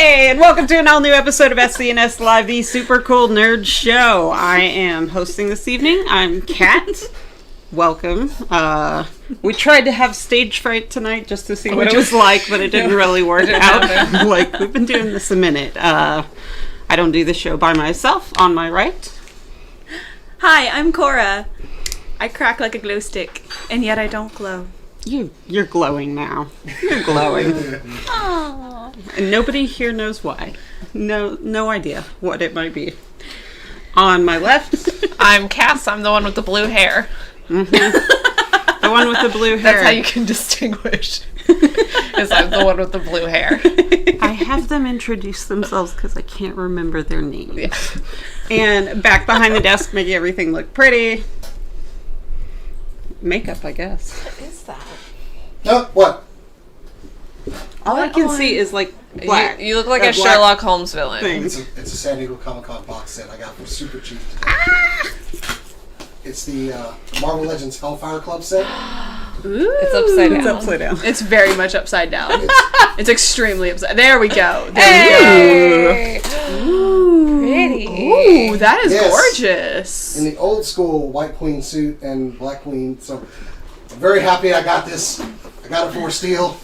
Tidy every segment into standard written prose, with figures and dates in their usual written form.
Hey, and welcome to an all-new episode of SCNS Live, the super cool nerd show. I am hosting this evening. I'm Kat. Welcome. We tried to have stage fright tonight just to see what it was like, but it didn't really work out. Like, we've been doing this a minute. I don't do the show by myself. On my right. Hi, I'm Cora. I crack like a glow stick, and yet I don't glow. You're glowing now. You're glowing. Aww. And nobody here knows why. No idea what it might be. On my left, I'm Cass. I'm the one with the blue hair. Mm-hmm. The one with the blue hair. That's how you can distinguish. Is I'm the one with the blue hair. I have them introduce themselves because I can't remember their names. Yeah. And back behind the desk, making everything look pretty. Makeup, I guess. What is that? No, what? All I can see is like black. You look like a Sherlock Holmes villain. Thing. It's a San Diego Comic-Con box set I got for super cheap today. It's the Marvel Legends Hellfire Club set. Ooh. It's upside down. It's upside down. It's very much upside down. It's extremely upside. There we go. Hey! Ooh. Pretty. Ooh, that is Yes. gorgeous. In the old school White Queen suit and Black Queen. So I'm very happy I got this. I got it for steel.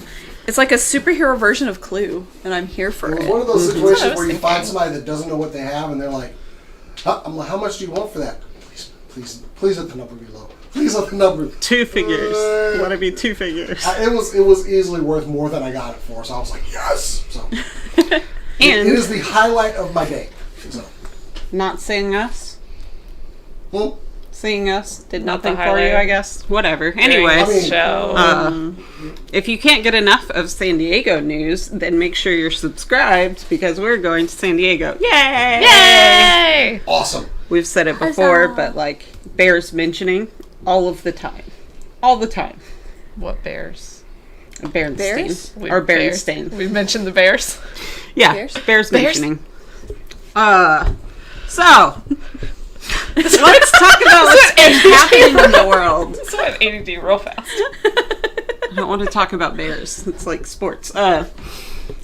It's like a superhero version of Clue, and I'm here for It was it. one of those That's what I situations was where you thinking. find somebody that doesn't know what they have and they're like, I'm like, how much do you want for that? Please let the number be low. Please let the number. 2 figures. Want to be 2 figures. It was easily worth more than I got it for, so I was like, yes. So it is the highlight of my day. So. Not seeing us. Well, Seeing us did Not the nothing for you, highlight. I guess. Whatever. During Anyways. this show. If you can't get enough of San Diego news, then make sure you're subscribed because we're going to San Diego. Yay! Yay! awesome. We've said it before, Huzzah. but like bears mentioning all of the time. All the time. What bears? Berenstain. Bears? Or Berenstain. We mentioned the bears. Yeah, Bears? bears Bears? mentioning. So, let's talk about what's been happening in the world. This went ADD real fast. I don't want to talk about bears. It's like sports.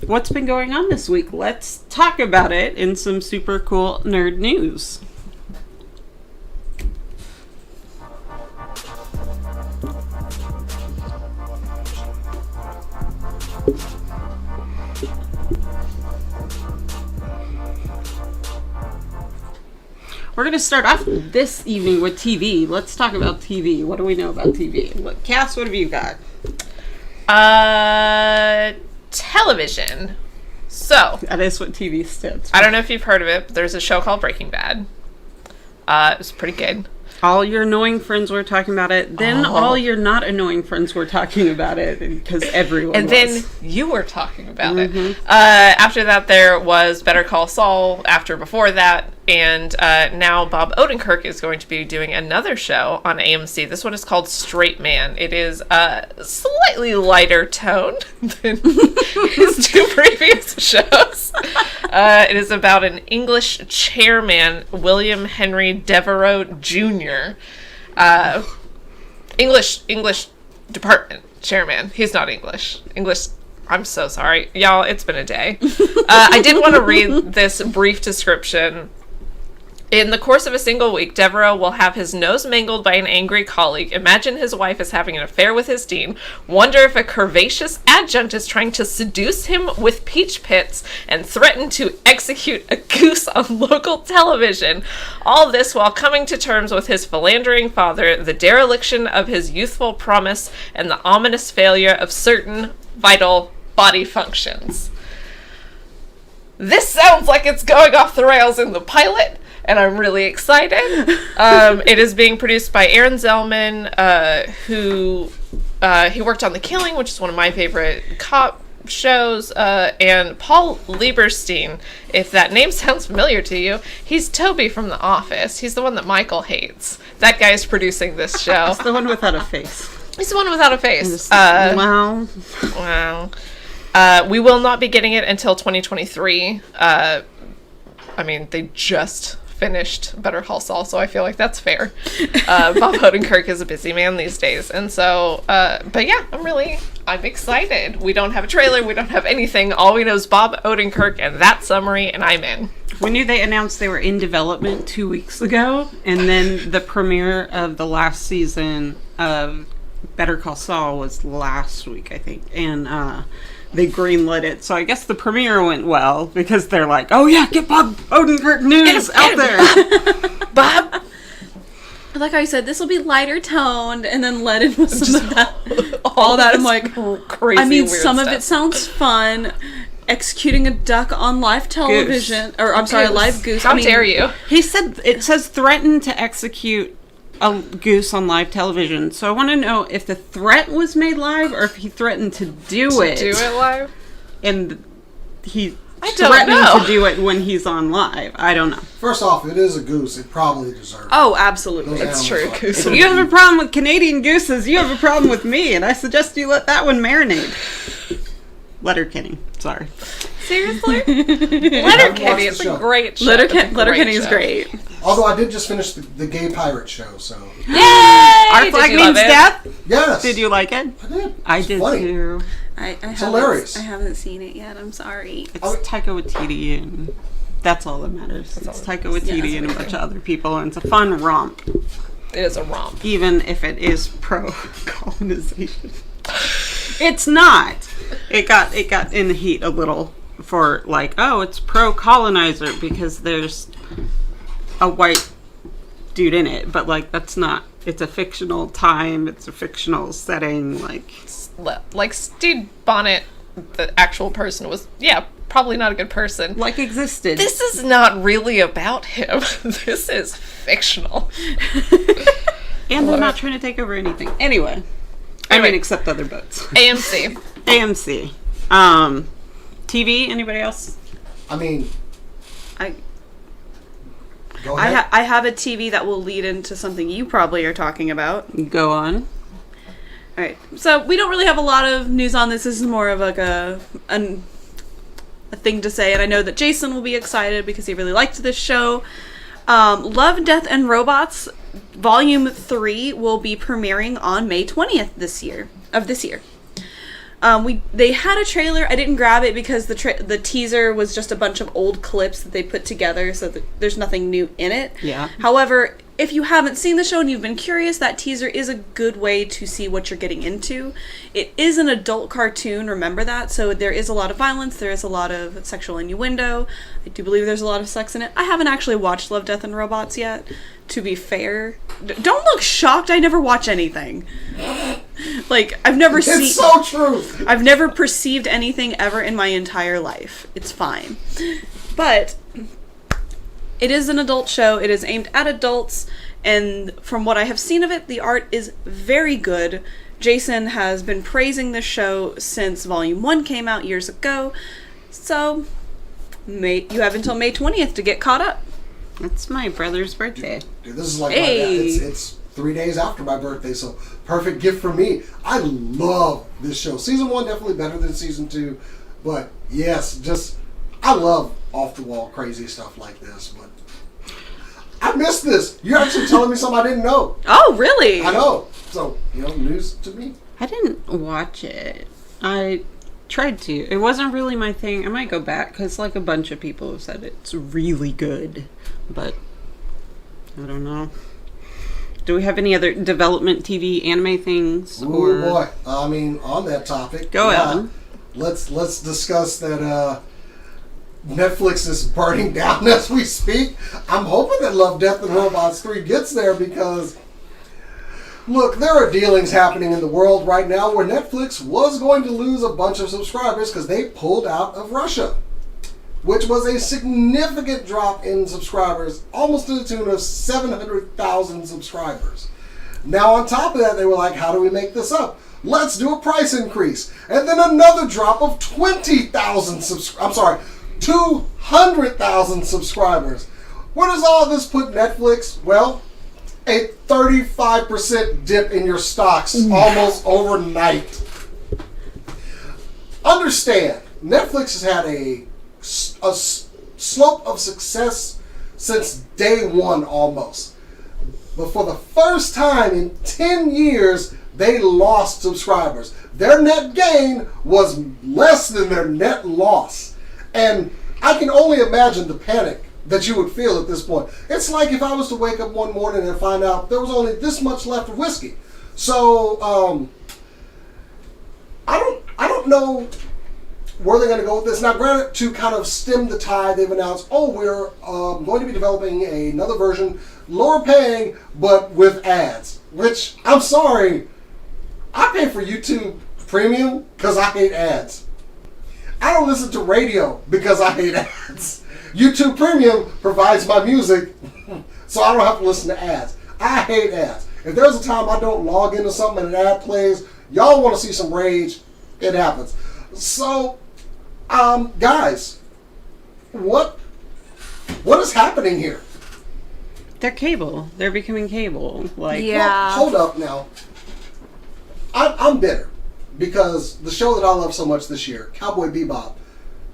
What's been going on this week? Let's talk about it in some super cool nerd news. We're going to start off this evening with TV. Let's talk about TV. What do we know about TV? Cass, what have you got? Television. So, That is what TV stands for. I don't know if you've heard of it, but there's a show called Breaking Bad. It was pretty good. All your annoying friends were talking about it. Then all your not annoying friends were talking about it because everyone And was. then you were talking about it. After that, there was Better Call Saul. Before that, and now Bob Odenkirk is going to be doing another show on AMC. This one is called Straight Man. It is a slightly lighter tone than his 2 previous shows. It is about an English chairman, William Henry Devereux Jr. English department chairman. He's not English. I'm so sorry. Y'all, it's been a day. I did want to read this brief description. In the course of a single week, Devereux will have his nose mangled by an angry colleague, imagine his wife is having an affair with his dean, wonder if a curvaceous adjunct is trying to seduce him with peach pits, and threaten to execute a goose on local television. All this while coming to terms with his philandering father, the dereliction of his youthful promise, and the ominous failure of certain vital body functions. This sounds like it's going off the rails in the pilot, and I'm really excited. It is being produced by Aaron Zellman, who he worked on The Killing, which is one of my favorite cop shows, and Paul Lieberstein. If that name sounds familiar to you, he's Toby from The Office. He's the one that Michael hates. That guy is producing this show. It's the one without a face. He's the one without a face. Wow. We will not be getting it until 2023. I mean, they just finished Better Call Saul, so I feel like that's fair. Bob Odenkirk is a busy man these days, and so, but yeah, I'm excited. We don't have a trailer, we don't have anything. All we know is Bob Odenkirk and that summary, and I'm in. We knew they announced they were in development 2 weeks ago, and then the premiere of the last season of Better Call Saul was last week, I think, and they greenlit it. So I guess the premiere went well because they're like, "Oh yeah, get Bob Odenkirk news out there." Bob, Like I said, this will be lighter toned, and then let in with some of that. All that I'm like, crazy. I mean, weird some stuff. of it sounds fun. Executing a duck on live television, or I'm sorry, a live goose. How dare you? He said it says threatened to execute a goose on live television. So I want to know if the threat was made live or if he threatened to do it. Do it live? And he don't threatening know. to do it when he's on live. I don't know. First off, it is a goose. It probably deserves it. Oh, absolutely. Those That's animals true. are- Goose. If you have a problem with Canadian gooses, you have a problem with me, and I suggest you let that one marinate. Letterkenny. Sorry. Seriously? Letterkenny the is a show. great show. Letterkenny is great. Although I did just finish the gay pirate show, so Yay! Our Did flag you means love it? death. yes. Did you like it? I did. I It's did funny. too. It's hilarious. I haven't seen it yet. I'm sorry. It's Taika Waititi, and that's all that matters. It's Taika Waititi and a bunch of other people, and it's a fun romp, It is a romp. even if it is pro-colonization. It's not. It got in the heat a little for like, oh, it's pro-colonizer because there's a white dude in it, but like that's not. It's a fictional time. It's a fictional setting. Like Steve Bonnet, the actual person, was probably not a good person. Like existed. This is not really about him. This is fictional. And they're not trying to take over anything. Anyway. I mean, except other boats. AMC. AMC. TV, anybody else? I mean, I go ahead. I have a TV that will lead into something you probably are talking about. Go on. All right. So we don't really have a lot of news on this. This is more of like a thing to say, and I know that Jason will be excited because he really liked this show. Love, Death, and Robots Volume 3 will be premiering on May 20th this year. They had a trailer. I didn't grab it because the teaser was just a bunch of old clips that they put together, so that there's nothing new in it. Yeah. However, if you haven't seen the show and you've been curious, that teaser is a good way to see what you're getting into. It is an adult cartoon, remember that, so there is a lot of violence, there is a lot of sexual innuendo. I do believe there's a lot of sex in it. I haven't actually watched Love, Death, and Robots yet, to be fair. Don't look shocked, I never watch anything. Like, I've never seen... It's so true. I've never perceived anything ever in my entire life. It's fine. But it is an adult show. It is aimed at adults. And from what I have seen of it, the art is very good. Jason has been praising this show since Volume 1 came out years ago. So, you have until May 20th to get caught up. It's my brother's birthday. Dude, this is like Hey. it's 3 days after my birthday, so perfect gift for me. I love this show. Season 1 definitely better than Season 2, but yes, I love off-the-wall crazy stuff like this, but I missed this. You're actually telling me something I didn't know. Oh, really? I know. So, news to me. I didn't watch it. I tried to. It wasn't really my thing. I might go back because like a bunch of people have said it's really good, but I don't know. Do we have any other development TV anime things? Oh boy. I mean, on that topic. Go on. Let's discuss that Netflix is burning down as we speak. I'm hoping that Love, Death, and Robots 3 gets there because, look, there are dealings happening in the world right now where Netflix was going to lose a bunch of subscribers because they pulled out of Russia, which was a significant drop in subscribers, almost to the tune of 700,000 subscribers. Now, on top of that, they were like, how do we make this up? Let's do a price increase. And then another drop of 200,000 subscribers. Where does all this put Netflix? Well, a 35% dip in your stocks almost overnight. Understand, Netflix has had a slope of success since day one almost. But for the first time in 10 years, they lost subscribers. Their net gain was less than their net loss. And I can only imagine the panic that you would feel at this point. It's like if I was to wake up one morning and find out there was only this much left of whiskey. So, I don't know where they're going to go with this. Now, granted, to kind of stem the tide, they've announced, we're going to be developing another version, lower paying, but with ads. Which, I'm sorry, I pay for YouTube Premium because I hate ads. I don't listen to radio because I hate ads. YouTube Premium provides my music, so I don't have to listen to ads. I hate ads. If there's a time I don't log into something and an ad plays, y'all want to see some rage, it happens. So, guys, what is happening here? They're cable. They're becoming cable. Like, Yeah. Well, hold up now. I'm bitter because the show that I love so much this year, Cowboy Bebop,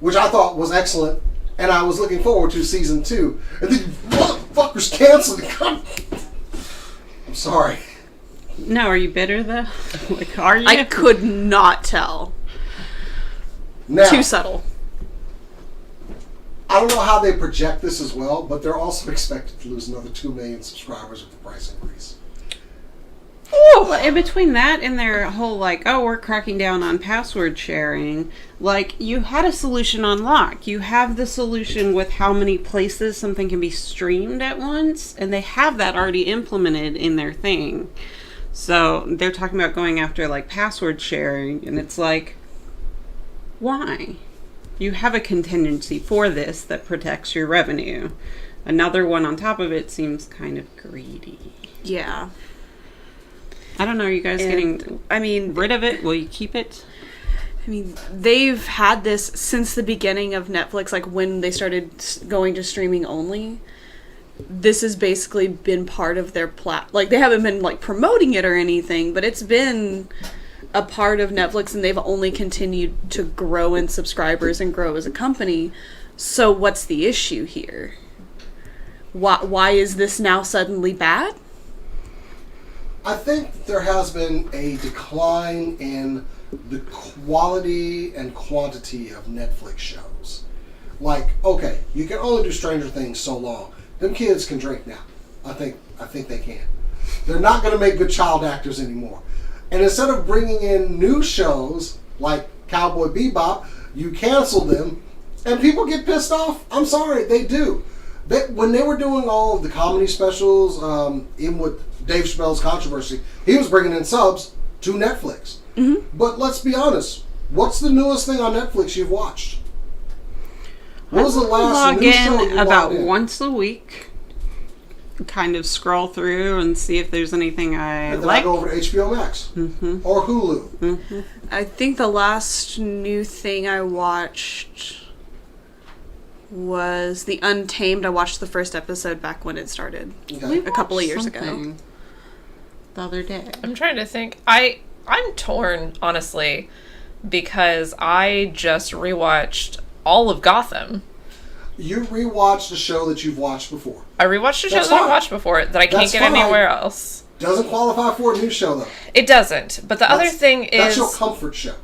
which I thought was excellent, and I was looking forward to season 2, and then you motherfuckers canceled it. I'm sorry. no, are you bitter though? Like, are you? I could not tell. Now, Too subtle. I don't know how they project this as well, but they're also expected to lose another 2 million subscribers with the price increase. Well, in between that and their whole like, we're cracking down on password sharing, like, you had a solution on lock. You have the solution with how many places something can be streamed at once, and they have that already implemented in their thing. So they're talking about going after like password sharing, and it's like, why? You have a contingency for this that protects your revenue. Another one on top of it seems kind of greedy. Yeah. I don't know, are you guys getting I mean, rid of it? Will you keep it? I mean, they've had this since the beginning of Netflix, like when they started going to streaming only. This has basically been part of their like, they haven't been like promoting it or anything, but it's been a part of Netflix, and they've only continued to grow in subscribers and grow as a company. So what's the issue here? Why is this now suddenly bad? I think there has been a decline in the quality and quantity of Netflix shows. Like, okay, you can only do Stranger Things so long. Them kids can drink now. I think they can. They're not going to make good child actors anymore. And instead of bringing in new shows like Cowboy Bebop, you cancel them, and people get pissed off. I'm sorry, they do. When they were doing all of the comedy specials, even with Dave Chappelle's Controversy, he was bringing in subs to Netflix. Mm-hmm. But let's be honest, what's the newest thing on Netflix you've watched? What was the last new show you about logged in? once a week. Kind of scroll through and see if there's anything I And then like. I go over to HBO Max or Hulu. Mm-hmm. I think the last new thing I watched was The Untamed. I watched the first episode back when it started. Okay. A couple of years ago. Something the other day. I'm trying to think. I'm torn, honestly, because I just rewatched all of Gotham. You rewatched a show that you've watched before. I rewatched a show That's that I fine. watched before that I can't That's get fine. anywhere else. Doesn't qualify for a new show though. It doesn't. But the other thing that's is, your comfort show.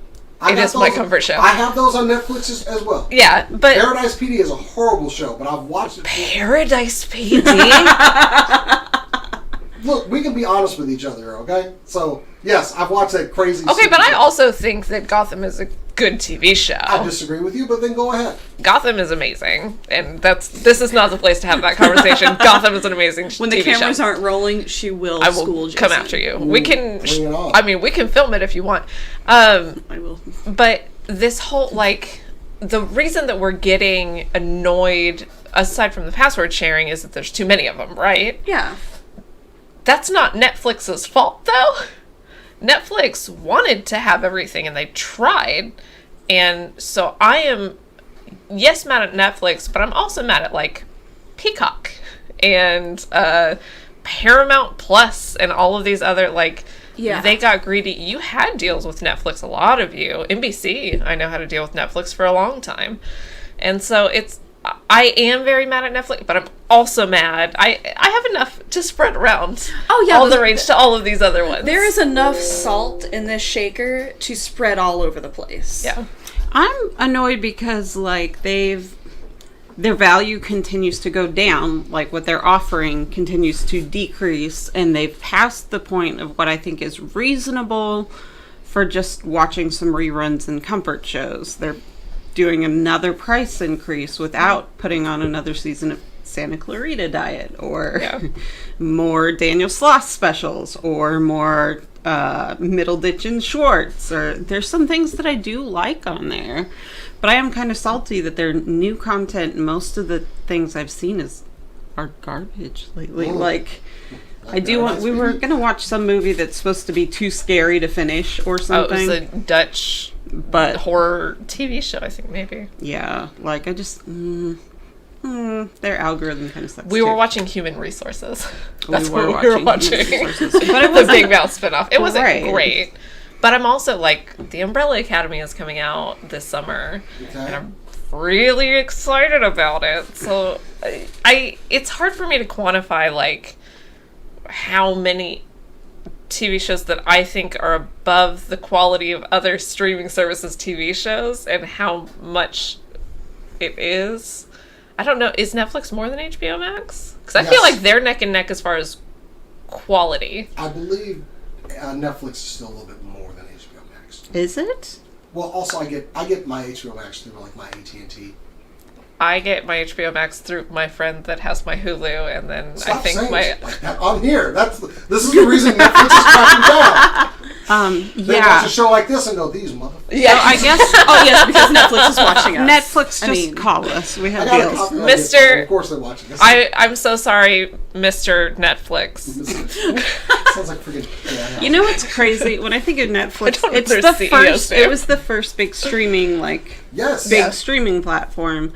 It is my comfort show. I have those on Netflix as well. yeah, but Paradise PD is a horrible show, but I've watched it. Paradise PD. Look, we can be honest with each other, okay? So, yes, I've watched that crazy. Okay, but stupid I show. also think that Gotham is a good TV show. I disagree with you, but then go ahead. Gotham is amazing, and this is not the place to have that conversation. Gotham is an amazing When the TV cameras show. aren't rolling, she will I will school come Jason. after you. We can. bring it on. I mean, we can film it if you want. I will. But this whole the reason that we're getting annoyed, aside from the password sharing, is that there's too many of them, right? Yeah. That's not Netflix's fault, though. Netflix wanted to have everything, and they tried. And so I am, yes, mad at Netflix, but I'm also mad at, Peacock and Paramount Plus and all of these other, Yeah. they got greedy. You had deals with Netflix, a lot of you. NBC, I know how to deal with Netflix for a long time. And so I am very mad at Netflix, but I'm also mad. I have enough to spread around. Oh yeah, all the rage to all of these other ones. There is enough salt in this shaker to spread all over the place. Yeah. I'm annoyed because like their value continues to go down, like what they're offering continues to decrease, and they've passed the point of what I think is reasonable for just watching some reruns and comfort shows. They're doing another price increase without putting on another season of Santa Clarita Diet or more Daniel Sloss specials or more Middleditch and Schwartz. Or there's some things that I do like on there, but I am kind of salty that their new content, most of the things I've seen are garbage lately. Like we were gonna watch some movie that's supposed to be too scary to finish or something. Oh, it was a Dutch horror TV show, I think, maybe. Yeah, like I just their algorithm kind of sucks. We were watching Human Resources. That's we were what we were watching. But it was the Big Mouth spinoff. It wasn't Right. great. But I'm also like, The Umbrella Academy is coming out this summer, and I'm really excited about it. So it's hard for me to quantify like how many TV shows that I think are above the quality of other streaming services TV shows and how much it is. I don't know. Is Netflix more than HBO Max? Because I feel like they're neck and neck as far as quality. I believe Netflix is still a little bit more than HBO Max. Is it? Well, also I get my HBO Max through like my AT&T. I get my HBO Max through my friend that has my Hulu, and then Stop I think saying my shit like that on here. This is the reason Netflix is cracking down. They watch a show like this and go, these motherfuckers. Yeah, I guess. Oh yes, because Netflix is watching us. Netflix just call us. We have deals. Mr. Of course they're watching us. I'm so sorry, Mr. Netflix. Sounds like freaking. Yeah, You know what's crazy? When I think of Netflix, don't know it's their the CEO first. name. It was the first big streaming, streaming platform.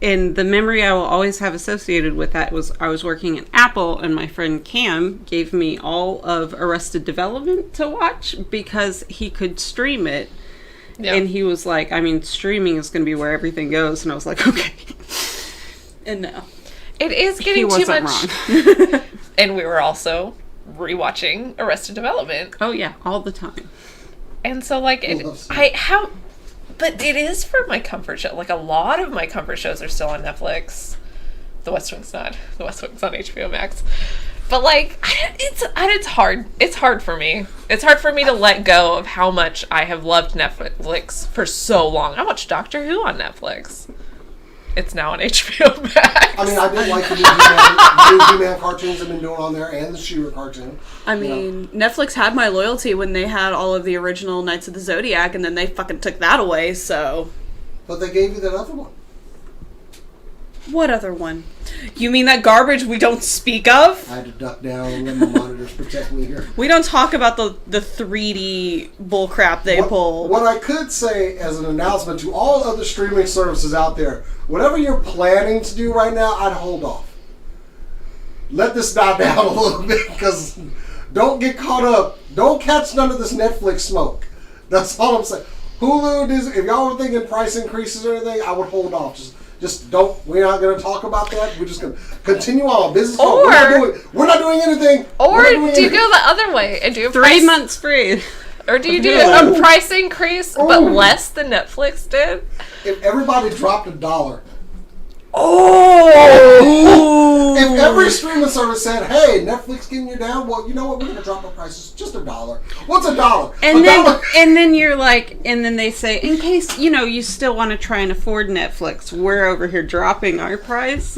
And the memory I will always have associated with that was I was working at Apple, and my friend Cam gave me all of Arrested Development to watch because he could stream it. Yeah. And he was like, I mean, streaming is going to be where everything goes. And I was like, okay. And no. It is He getting too wasn't much. wrong. And we were also rewatching Arrested Development. Oh, yeah, all the time. And so, like, but it is for my comfort show. Like, a lot of my comfort shows are still on Netflix. The West Wing's not. The West Wing's on HBO Max. But, like, it's hard. It's hard for me. It's hard for me to let go of how much I have loved Netflix for so long. I watched Doctor Who on Netflix. It's now on HBO Max. I mean, I did like the new He-Man cartoons they've been doing on there, and the She-Ra cartoon. I mean, Netflix had my loyalty when they had all of the original Knights of the Zodiac, and then they fucking took that away, so... But they gave you that other one. What other one? You mean that garbage we don't speak of? I had to duck down and let my monitors protect me here. We don't talk about the 3D bullcrap they pull. What I could say as an announcement to all other streaming services out there, whatever you're planning to do right now, I'd hold off. Let this die down a little bit, because don't get caught up. Don't catch none of this Netflix smoke. That's all I'm saying. Hulu, Disney, if y'all were thinking price increases or anything, I would hold off. Just don't. We're not going to talk about that. We're just going to continue on business. We're not doing anything. Or do you go the other way and do a 3 months free? Or do you do a price increase but less than Netflix did? If everybody dropped $1. Oh! If every streaming service said, "Hey, Netflix getting you down," well, you know what? We're going to drop our prices just $1. What's $1? And then you're like, and then they say, in case you still want to try and afford Netflix, we're over here dropping our price.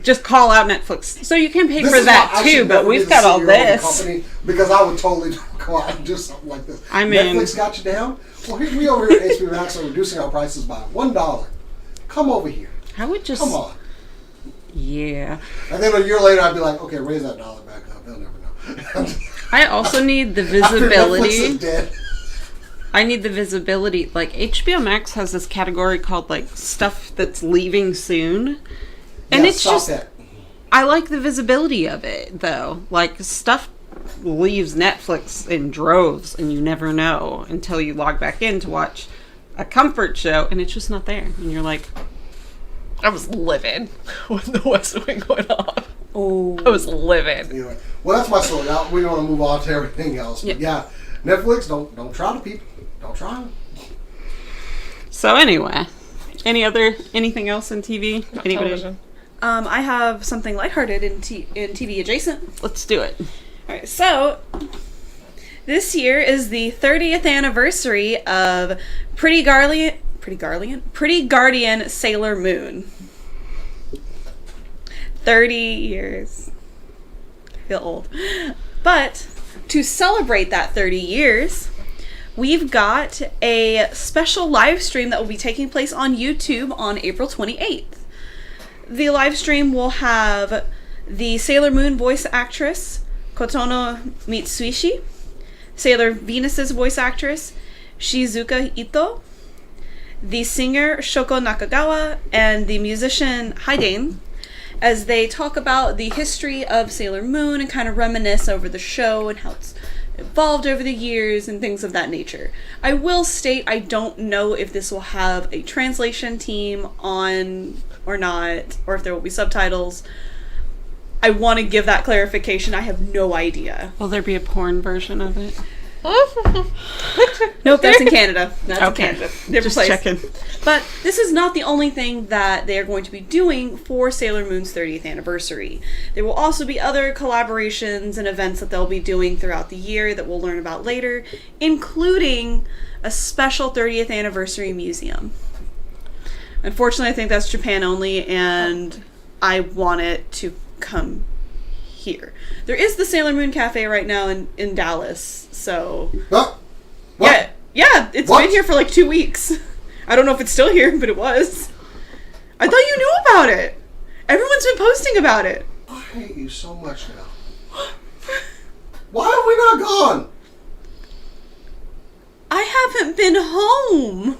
Just call out Netflix, so you can pay for that too. But we've got all this. Because I would totally go out and do something like this. I mean, Netflix got you down. Well, we over here at HBO Max are reducing our prices by $1. Come over here. I would just... Come on. Yeah. And then a year later, I'd be like, okay, raise that dollar back up. They'll never know. I also need the visibility. I need the visibility. Like, HBO Max has this category called, like, stuff that's leaving soon. And it's just... I like the visibility of it, though. Like, stuff leaves Netflix in droves, and you never know until you log back in to watch a comfort show, and it's just not there. And you're like, I was livid when the West Wing went off. Oh. I was livid. Anyway, well, that's my story. We want to move on to everything else. But yeah, Netflix, don't try to people. Don't try them. So anyway, anything else in TV? Anybody? Television. I have something lighthearted in TV adjacent. Let's do it. All right, so this year is the 30th anniversary of Pretty Guardian Sailor Moon. 30 years. I feel old. But to celebrate that 30 years, we've got a special live stream that will be taking place on YouTube on April 28th. The live stream will have the Sailor Moon voice actress, Kotono Mitsuishi, Sailor Venus's voice actress, Shizuka Ito, the singer Shoko Nakagawa, and the musician Haiden, as they talk about the history of Sailor Moon and kind of reminisce over the show and how it's evolved over the years and things of that nature. I will state I don't know if this will have a translation team on or not, or if there will be subtitles. I want to give that clarification. I have no idea. Will there be a porn version of it? Nope, that's in Canada. That's Okay. in Canada. Different Just place. checking. But this is not the only thing that they are going to be doing for Sailor Moon's 30th anniversary. There will also be other collaborations and events that they'll be doing throughout the year that we'll learn about later, including a special 30th anniversary museum. Unfortunately, I think that's Japan only, and I want it to come here. There is the Sailor Moon Cafe right now in Dallas, so... What? What? Yeah, it's What? been here for like 2 weeks. I don't know if it's still here, but it was. I thought you knew about it. Everyone's been posting about it. I hate you so much now. Why have we not gone? I haven't been home.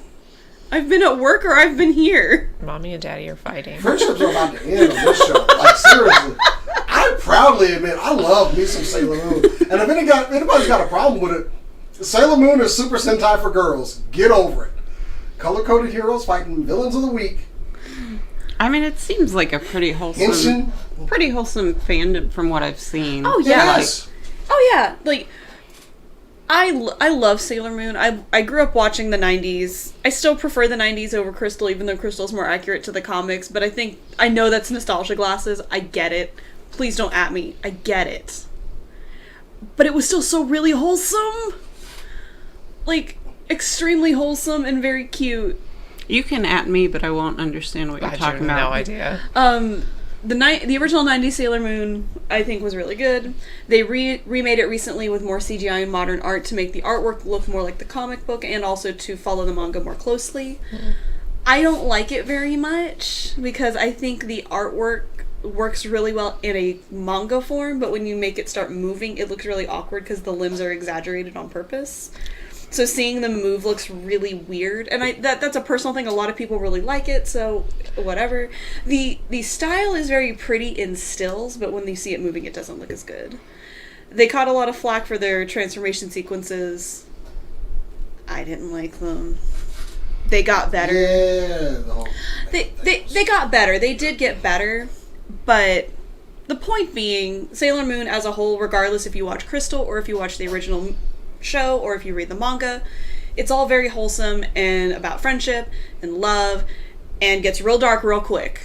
I've been at work or I've been here. Mommy and Daddy are fighting. Friendships are about to end on this show. Like, seriously. I proudly admit, I love me some Sailor Moon. And if anybody's got a problem with it, Sailor Moon is Super Sentai for girls. Get over it. Color-coded heroes fighting villains of the week. I mean, it seems like a pretty wholesome fandom from what I've seen. Oh, yeah. Yes. Oh, yeah. Like, I love Sailor Moon. I grew up watching the 90s. I still prefer the 90s over Crystal, even though Crystal's more accurate to the comics. But I know that's nostalgia glasses. I get it. Please don't at me. I get it. But it was still so really wholesome. Like, extremely wholesome and very cute. You can at me, but I won't understand what you're talking about. No idea. The original 90s Sailor Moon, I think, was really good. They remade it recently with more CGI and modern art to make the artwork look more like the comic book and also to follow the manga more closely. I don't like it very much because I think the artwork works really well in a manga form, but when you make it start moving, it looks really awkward because the limbs are exaggerated on purpose. So seeing them move looks really weird, and that's a personal thing. A lot of people really like it, so whatever. The style is very pretty in stills, but when you see it moving, it doesn't look as good. They caught a lot of flack for their transformation sequences. I didn't like them. They got better. Yeah. They got better. They did get better, but the point being, Sailor Moon as a whole, regardless if you watch Crystal or if you watch the original show or if you read the manga, it's all very wholesome and about friendship and love and gets real dark real quick.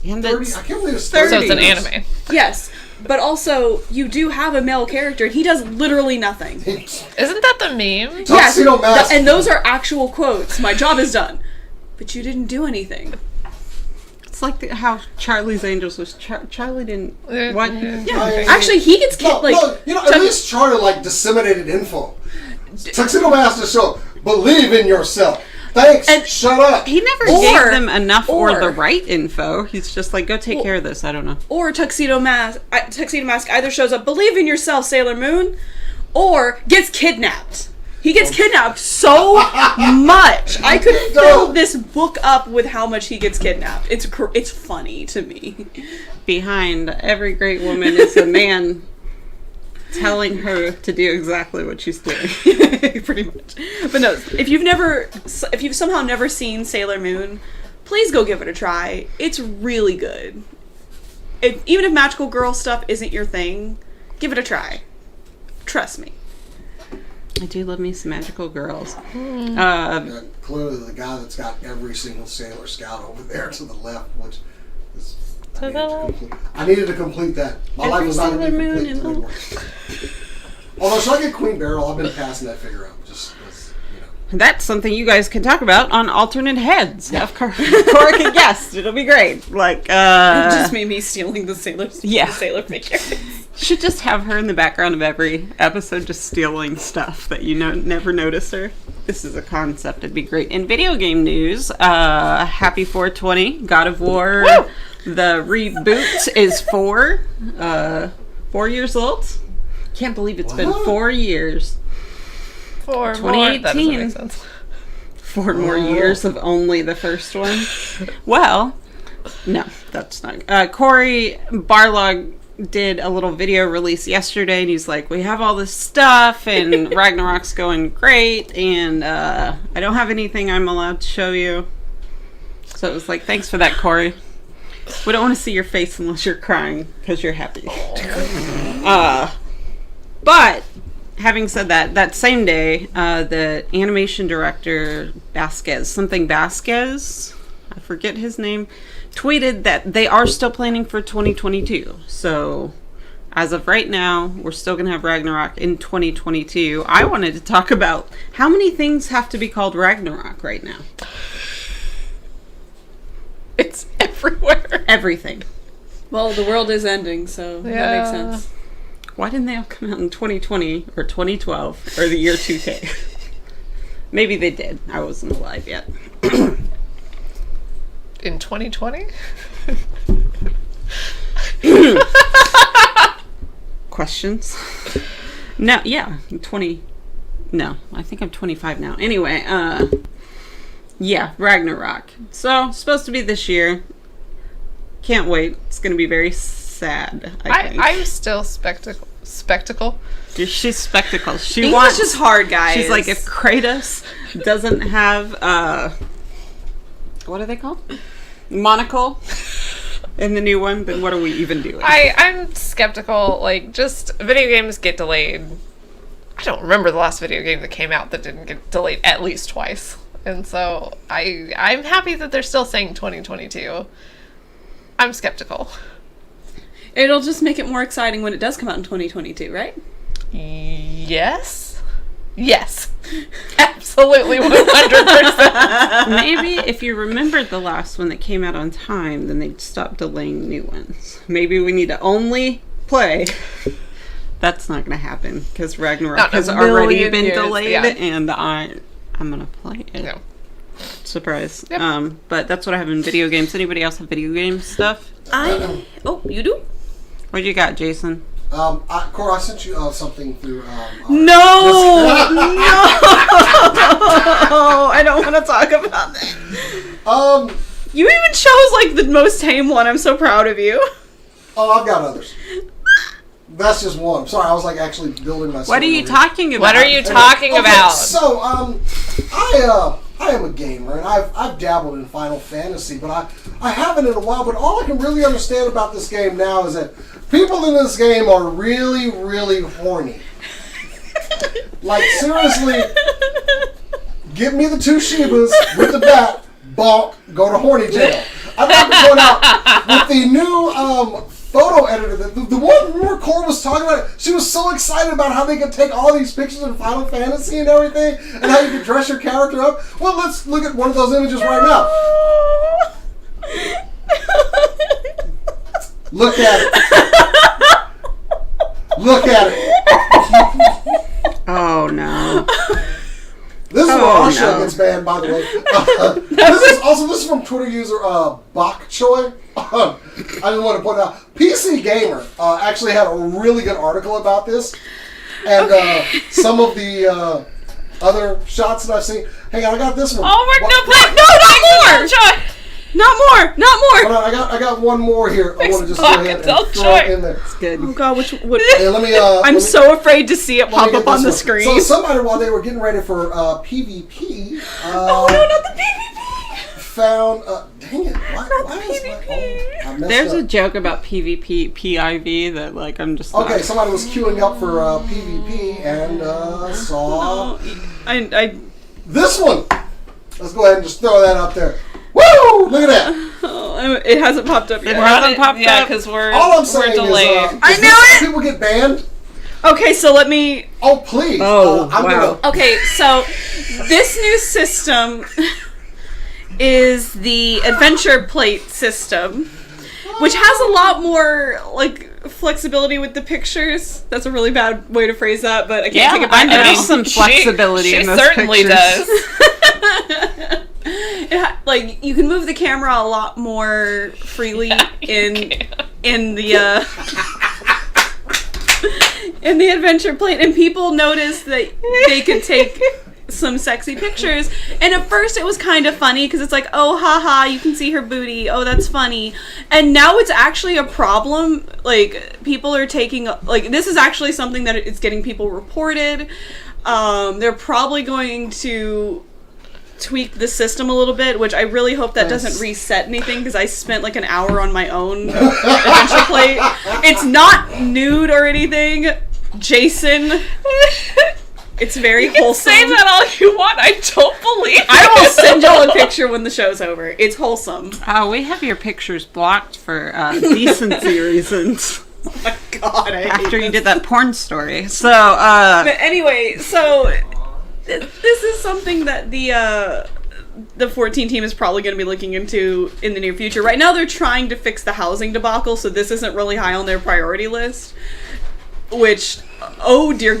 And 30, it's I can't believe it's 30. 30. So it's an anime. Yes, but also you do have a male character and he does literally nothing. Isn't that the meme? Yes, Tuxedo Mask. and those are actual quotes. My job is done. But you didn't do anything. It's like how Charlie's Angels was. Charlie didn't. What? Yeah, actually he gets No, at least Charlie disseminated info. Tuxedo Master show. Believe in yourself. Thanks. And shut up. He never Or- gave them enough or the or- right info. He's just like, go take care of this. I don't know. Or Tuxedo Mask either shows up, believe in yourself, Sailor Moon, or gets kidnapped. He gets kidnapped so much. I could fill this book up with how much he gets kidnapped. It's funny to me. Behind every great woman is a man telling her to do exactly what she's doing. Pretty much. But no, if you've somehow never seen Sailor Moon, please go give it a try. It's really good. Even if magical girl stuff isn't your thing, give it a try. Trust me. I do love me some magical girls. Clearly the guy that's got every single Sailor Scout over there to the left, which is... I needed to complete that. My life was not going to be complete anymore. Although, should I get Queen Beryl? I've been passing that figure out. Just because, That's something you guys can talk about on alternate heads. Yeah. Of course. Cora can guess. It'll be great. Like, It just made me stealing the sailor figure. Should just have her in the background of every episode just stealing stuff that you never notice her. This is a concept. It'd be great. In video game news, happy 420. God of War. Woo! The reboot is 4 years old. Can't believe it's been 4 years. 4 2018. more. That doesn't make sense. 4 more years of only the first one. Well, no, that's not. Corey Barlog did a little video release yesterday, and he's like, we have all this stuff, and Ragnarok's going great, and I don't have anything I'm allowed to show you. So it was like, thanks for that, Corey. We don't want to see your face unless you're crying, because you're happy. But, having said that, that same day, the animation director, Vasquez, I forget his name, tweeted that they are still planning for 2022. So, as of right now, we're still going to have Ragnarok in 2022. I wanted to talk about how many things have to be called Ragnarok right now. It's everywhere. Everything. Well, the world is ending, so that makes sense. Why didn't they all come out in 2020 or 2012 or the year 2K? Maybe they did. I wasn't alive yet. In 2020? Questions? No, yeah. 20. No, I think I'm 25 now. Anyway, yeah, Ragnarok. So, supposed to be this year. Can't wait. It's going to be very sad, I think. I'm still spectacle. She's spectacle. She English wants, is hard, guys. She's like, if Kratos doesn't have, what are they called? Monocle in the new one, then what are we even doing? I'm skeptical. Like, just video games get delayed. I don't remember the last video game that came out that didn't get delayed at least twice. And so I'm happy that they're still saying 2022. I'm skeptical. It'll just make it more exciting when it does come out in 2022, right? Yes. Absolutely 100%. Maybe if you remembered the last one that came out on time, then they'd stop delaying new ones. Maybe we need to only play. That's not going to happen because Ragnarok has already been delayed, and I'm going to play it. No. Surprise. Yep. But that's what I have in video games. Anybody else have video game stuff? Oh, you do? What you got, Jason? Cora, I sent you something through. No! I don't want to talk about that. You even chose like the most tame one. I'm so proud of you. Oh, I've got others. That's just one. I'm sorry, I was like actually building my. What are you talking about? What are you talking about? So, I am a gamer, and I've dabbled in Final Fantasy, but I haven't in a while. But all I can really understand about this game now is that people in this game are really, really horny. Like, seriously, give me the 2 Shibas with the bat, bonk, go to horny jail. I'd like to point out, with the new photo editor, the one where Cora was talking about it, she was so excited about how they could take all these pictures of Final Fantasy and everything, and how you could dress your character up. Well, let's look at one of those images right now. Look at it. Look at it. Oh, no. This is where our show gets banned, by the way. This is from Twitter user Bok Choi. I just want to point out, PC Gamer actually had a really good article about this, and some of the other shots that I've seen. Hang on, I got this one. Oh, we're not more! Not more! Hold on, I got one more here. I want to just go ahead and throw it in there. It's good. Oh god, what? Hey, let me. I'm so afraid to see it pop up on the screen. So somebody, while they were getting ready for PvP, oh no, not the PvP! found. I messed There's up. a joke about PvP, PIV that like I'm just Okay, not- somebody was queuing up for PvP and saw I this one. Let's go ahead and just throw that up there. Woo! Look at that. it hasn't popped up yet. It hasn't popped Yeah, up. because we're All I'm saying delayed. is, I knew it! People get banned. Okay, so let me. Oh please! Oh, I'm wow. gonna. Okay, so this new system is the adventure plate system, which has a lot more like flexibility with the pictures. That's a really bad way to phrase that, but I can't take it back. I now. noticed some flexibility She in those certainly pictures. does. Like you can move the camera a lot more freely in the in the adventure plate, and people noticed that they could take some sexy pictures. And at first it was kind of funny because it's like, oh haha, you can see her booty, oh that's funny. And now it's actually a problem. Like people are taking, like, this is actually something that it's getting people reported. They're probably going to tweak the system a little bit, which I really hope that doesn't reset anything, because I spent like an hour on my own adventure plate. It's not nude or anything, Jason. It's very wholesome. Say that all you want. I don't believe it. I will send y'all a picture when the show's over. It's wholesome. We have your pictures blocked for decency reasons. Oh my god, I hate After you this. did that porn story. So, But anyway, so this is something that the 14 team is probably going to be looking into in the near future. Right now they're trying to fix the housing debacle, so this isn't really high on their priority list. Which, oh dear,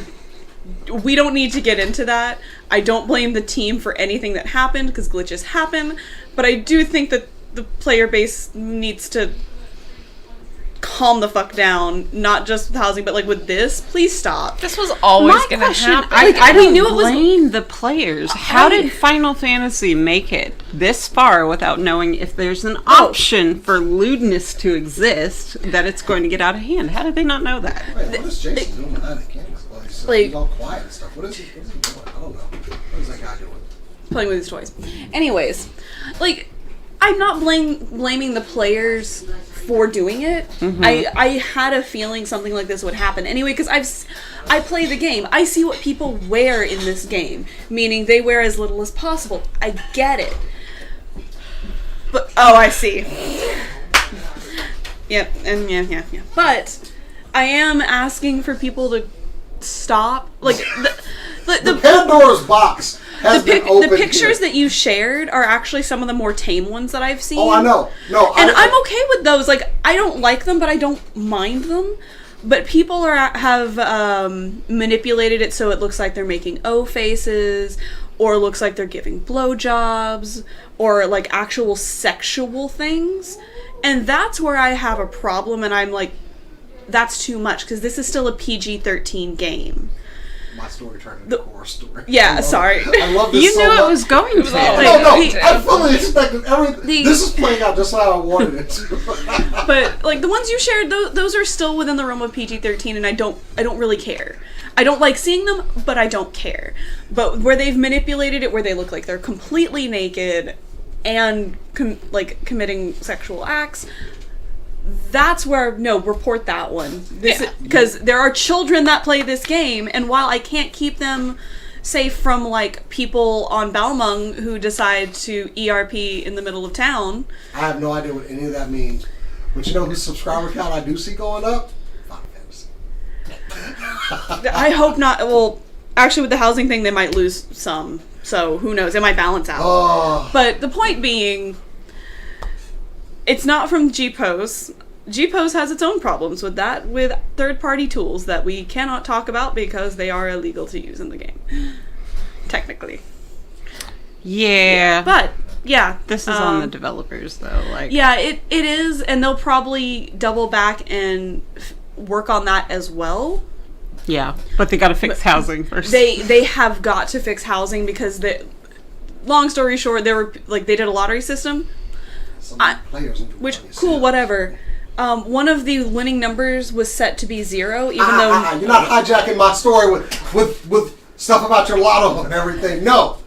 we don't need to get into that. I don't blame the team for anything that happened, because glitches happen, but I do think that the player base needs to calm the fuck down, not just with housing, but like with this. Please stop. This was always my going to question, happen. I We don't knew it was- blame the players. How did Final Fantasy make it this far without knowing if there's an option for lewdness to exist, that it's going to get out of hand? How did they not know that? Wait, what is Jason doing behind the camera? He's all quiet and stuff. What is he doing? I don't know. What is that guy doing? Playing with his toys. Anyways, like, I'm not blaming the players for doing it. I had a feeling something like this would happen anyway, because I play the game. I see what people wear in this game, meaning they wear as little as possible. I get it. But oh, I see. Yep, and yeah. But I am asking for people to stop. Like The Pandora's box has been opened. the pictures here. that you shared are actually some of the more tame ones that I've seen. Oh, I know. No, And I'm okay with those. Like, I don't like them, but I don't mind them. But people have manipulated it so it looks like they're making O faces, or looks like they're giving blowjobs, or like actual sexual things. And that's where I have a problem, and I'm like, that's too much, because this is still a PG-13 game. My story turned into a horror story. Yeah, I love sorry. it. I love this You so knew much. it was going to. all- No, Me too. I fully expected everything. This is playing out just how I wanted it to. But like the ones you shared, those are still within the realm of PG-13, and I don't really care. I don't like seeing them, but I don't care. But where they've manipulated it, where they look like they're completely naked and committing sexual acts, that's where report that one. Because there are children that play this game, and while I can't keep them safe from like people on Balmung who decide to ERP in the middle of town. I have no idea what any of that means. But you know whose subscriber count I do see going up? Final Fantasy. I hope not. Well, actually, with the housing thing, they might lose some. So who knows? It might balance out. Oh, But the point being, it's not from GPOS. GPOS has its own problems with that, with third-party tools that we cannot talk about because they are illegal to use in the game. Technically. Yeah. But, yeah. This is on the developers, though. Like, Yeah, it is, and they'll probably double back and work on that as well. yeah. But they got to fix housing first. They have got to fix housing because long story short, they did a lottery system, some players in which 20 cool, cents. whatever. One of the winning numbers was set to be 0, even though You're not hijacking my story with stuff about your lotto and everything. No.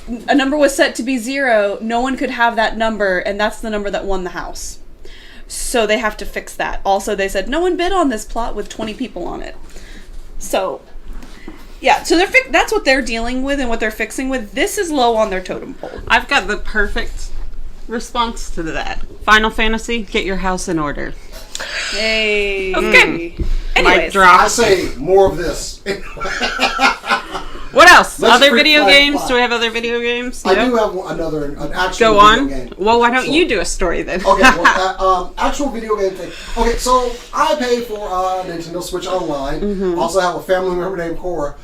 a number was set to be 0, no one could have that number, and that's the number that won the house. So they have to fix that. Also, they said no one bid on this plot with 20 people on it. So, yeah, so that's what they're dealing with and what they're fixing with. This is low on their totem pole. I've got the perfect response to that. Final Fantasy, get your house in order. Hey. Okay. Anyways. Mic drop. I say more of this. What else? Let's Other freak video flag games? fly. Do we have other video games? I No? do have an actual Go on. video game. Well, why don't Sure. you do a story then? Okay, well, actual video game thing. Okay, so I pay for Nintendo Switch Online. Mm-hmm. Also have a family member named Cora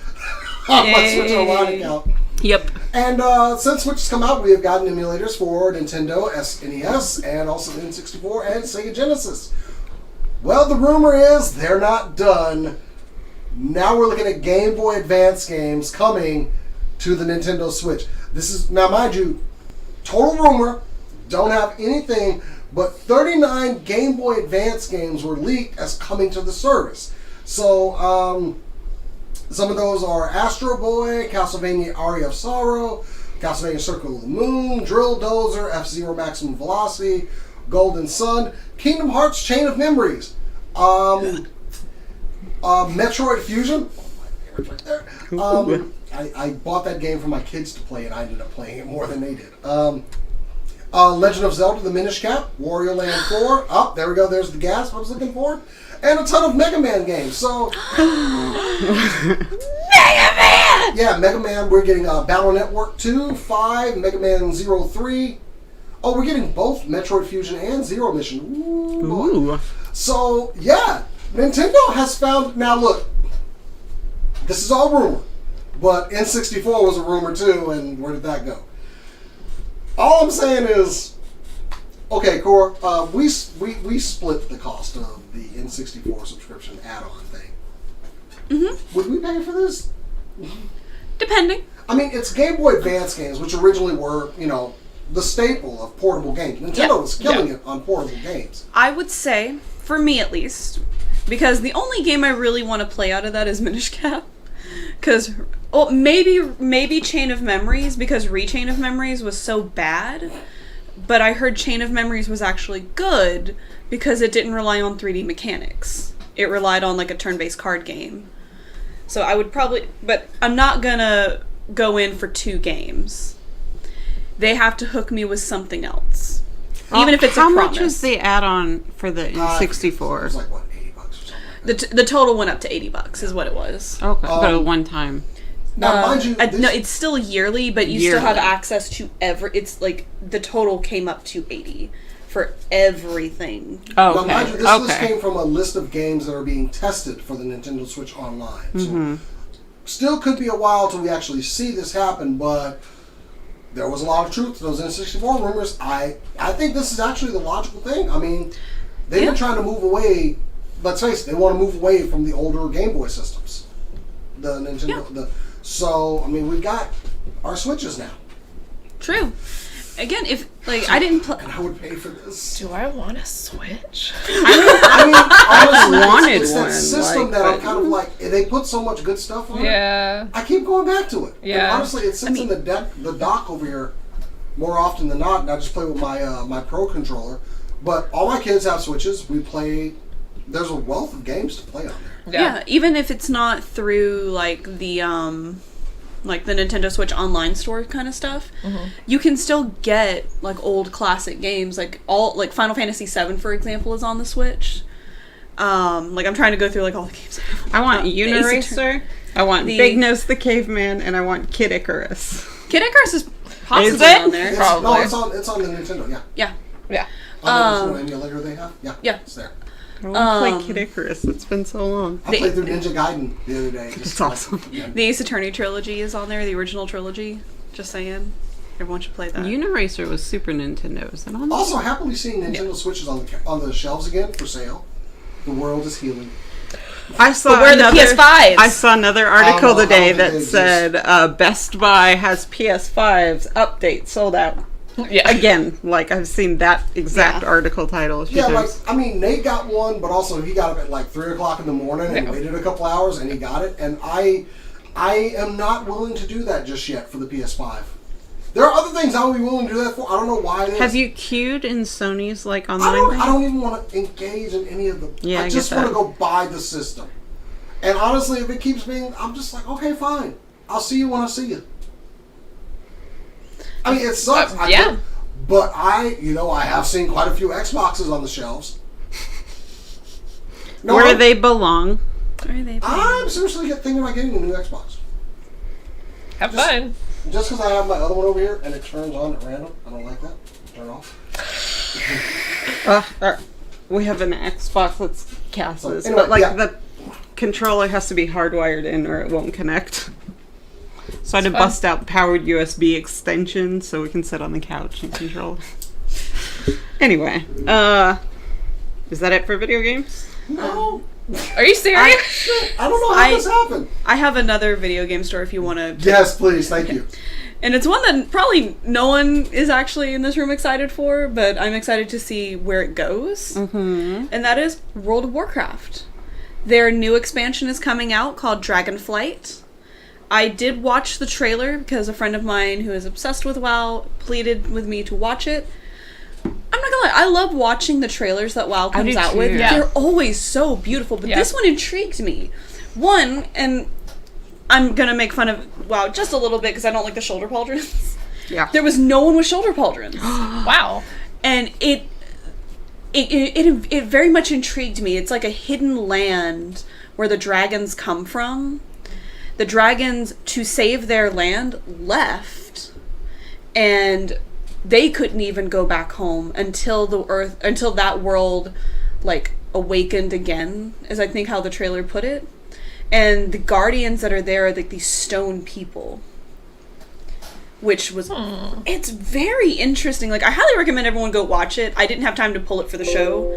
on my Switch Online account. Yep. And since Switch has come out, we have gotten emulators for Nintendo, SNES, and also the N64 and Sega Genesis. Well, the rumor is they're not done. Now we're looking at Game Boy Advance games coming to the Nintendo Switch. This is, now mind you, total rumor, don't have anything, but 39 Game Boy Advance games were leaked as coming to the service. So, some of those are Astro Boy, Castlevania Aria of Sorrow, Castlevania Circle of the Moon, Drill Dozer, F-Zero Maximum Velocity, Golden Sun, Kingdom Hearts Chain of Memories, Metroid Fusion, my favorite right there. I bought that game for my kids to play, and I ended up playing it more than they did. Legend of Zelda: The Minish Cap, Wario Land 4. Oh, there we go. There's the gasp I was looking for, and a ton of Mega Man games. So, Mega Man! yeah, Mega Man. We're getting Battle Network 2, 5, Mega Man 03. Oh, we're getting both Metroid Fusion and Zero Mission. Ooh, boy. Ooh. So, yeah, Nintendo has found... Now, look, this is all rumor, but N64 was a rumor, too, and where did that go? All I'm saying is, okay, Cora, we split the cost of the N64 subscription add-on thing. Mm-hmm. Would we pay for this? Depending. I mean, it's Game Boy Advance games, which originally were, the staple of portable games. Nintendo was killing it on portable games. I would say, for me at least, because the only game I really want to play out of that is Minish Cap. Because, well, maybe Chain of Memories, because Rechain of Memories was so bad, but I heard Chain of Memories was actually good because it didn't rely on 3D mechanics. It relied on, like, a turn-based card game. So I would probably... But I'm not gonna go in for 2 games. They have to hook me with something else. Even if it's a promise. How much is the add-on for the It N64? was like, what, $80 or something like that. The total went up to $80 is what it was. Okay, but a one time. Now, mind you, No, it's still yearly, but you still have Yearly. access to it's like the total came up to 80 for everything. Oh, Now, okay. mind you, this list came from a list of games that are being tested for the Nintendo Switch Online. So, still could be a while till we actually see this happen, but there was a lot of truth to those N64 rumors. I think this is actually the logical thing. I mean, they've been trying to move away. Let's face it, they want to move away from the older Game Boy systems. The Nintendo. So, I mean, we've got our Switches now. True. Again, if I didn't play. And I would pay for this. Do I want a Switch? I mean, honestly, wanted it's that one, system that but- I'm kind of like, they put so much good stuff on it. Yeah. I keep going back to it. Yeah. And honestly, it sits in the dock over here more often than not, and I just play with my my Pro controller. But all my kids have Switches. We play. There's a wealth of games to play on there. Yeah, even if it's not through like the Nintendo Switch Online store kind of stuff, you can still get like old classic games, like Final Fantasy VII, for example, is on the Switch. Like I'm trying to go through like all the games. I want the Ace Uniracer, I want Big Nose the Caveman, and I want Kid Icarus. Kid Icarus is possibly Is it? on there. Probably. No, it's on the Nintendo. Yeah. Yeah. Yeah. On the emulator they have. Yeah. Yeah. It's there. I want to play Kid Icarus. It's been so long. I played through Ninja Gaiden the other day. It's awesome. The Ace Attorney trilogy is on there, the original trilogy. Just saying. Everyone should play that. Uniracer was Super Nintendo. Is that on? Also, happily seeing Nintendo Switches on the shelves again for sale. The world is healing. I saw But where are the PS5s? I saw another article I today don't think that they exist. said Best Buy has PS5s update sold out. Yeah. Again, like I've seen that exact article title a few Yeah, like, times. I mean, Nate got one, but also he got up at like 3 o'clock in the morning and waited a couple hours and he got it. And I am not willing to do that just yet for the PS5. There are other things I would be willing to do that for. I don't know why it is. Have you queued in Sony's like I online? don't even want to engage in any of the. Yeah, I just want to go buy the system. And honestly, if it keeps being, I'm just like, okay, fine. I'll see you when I see you. I mean, it sucks. But I have seen quite a few Xboxes on the shelves. Where they belong. Where are they? I'm seriously thinking about getting a new Xbox. Have fun. Just because I have my other one over here and it turns on at random. I don't like that. Turn it off. We have an Xbox that's Cass's, Anyway, but like the controller has to be hardwired in or it won't connect. So I had to bust out the powered USB extension so we can sit on the couch and control. Anyway, is that it for video games? No. Are you serious? I don't know how this happened. I have another video game store if you want to. Yes, please. Thank you. And it's one that probably no one is actually in this room excited for, but I'm excited to see where it goes. Mm-hmm. And that is World of Warcraft. Their new expansion is coming out called Dragonflight. I did watch the trailer because a friend of mine who is obsessed with WoW pleaded with me to watch it. I'm not gonna lie, I love watching the trailers that WoW comes out with. Yeah. They're always so beautiful, but this one intrigued me. One, and I'm gonna make fun of WoW just a little bit because I don't like the shoulder pauldrons. Yeah. There was no one with shoulder pauldrons. Wow. And it very much intrigued me. It's like a hidden land where the dragons come from. The dragons, to save their land, left, and they couldn't even go back home until that world, like, awakened again, is I think how the trailer put it. And the guardians that are there are like these stone people, which was it's very interesting. Like, I highly recommend everyone go watch it. I didn't have time to pull it for the show,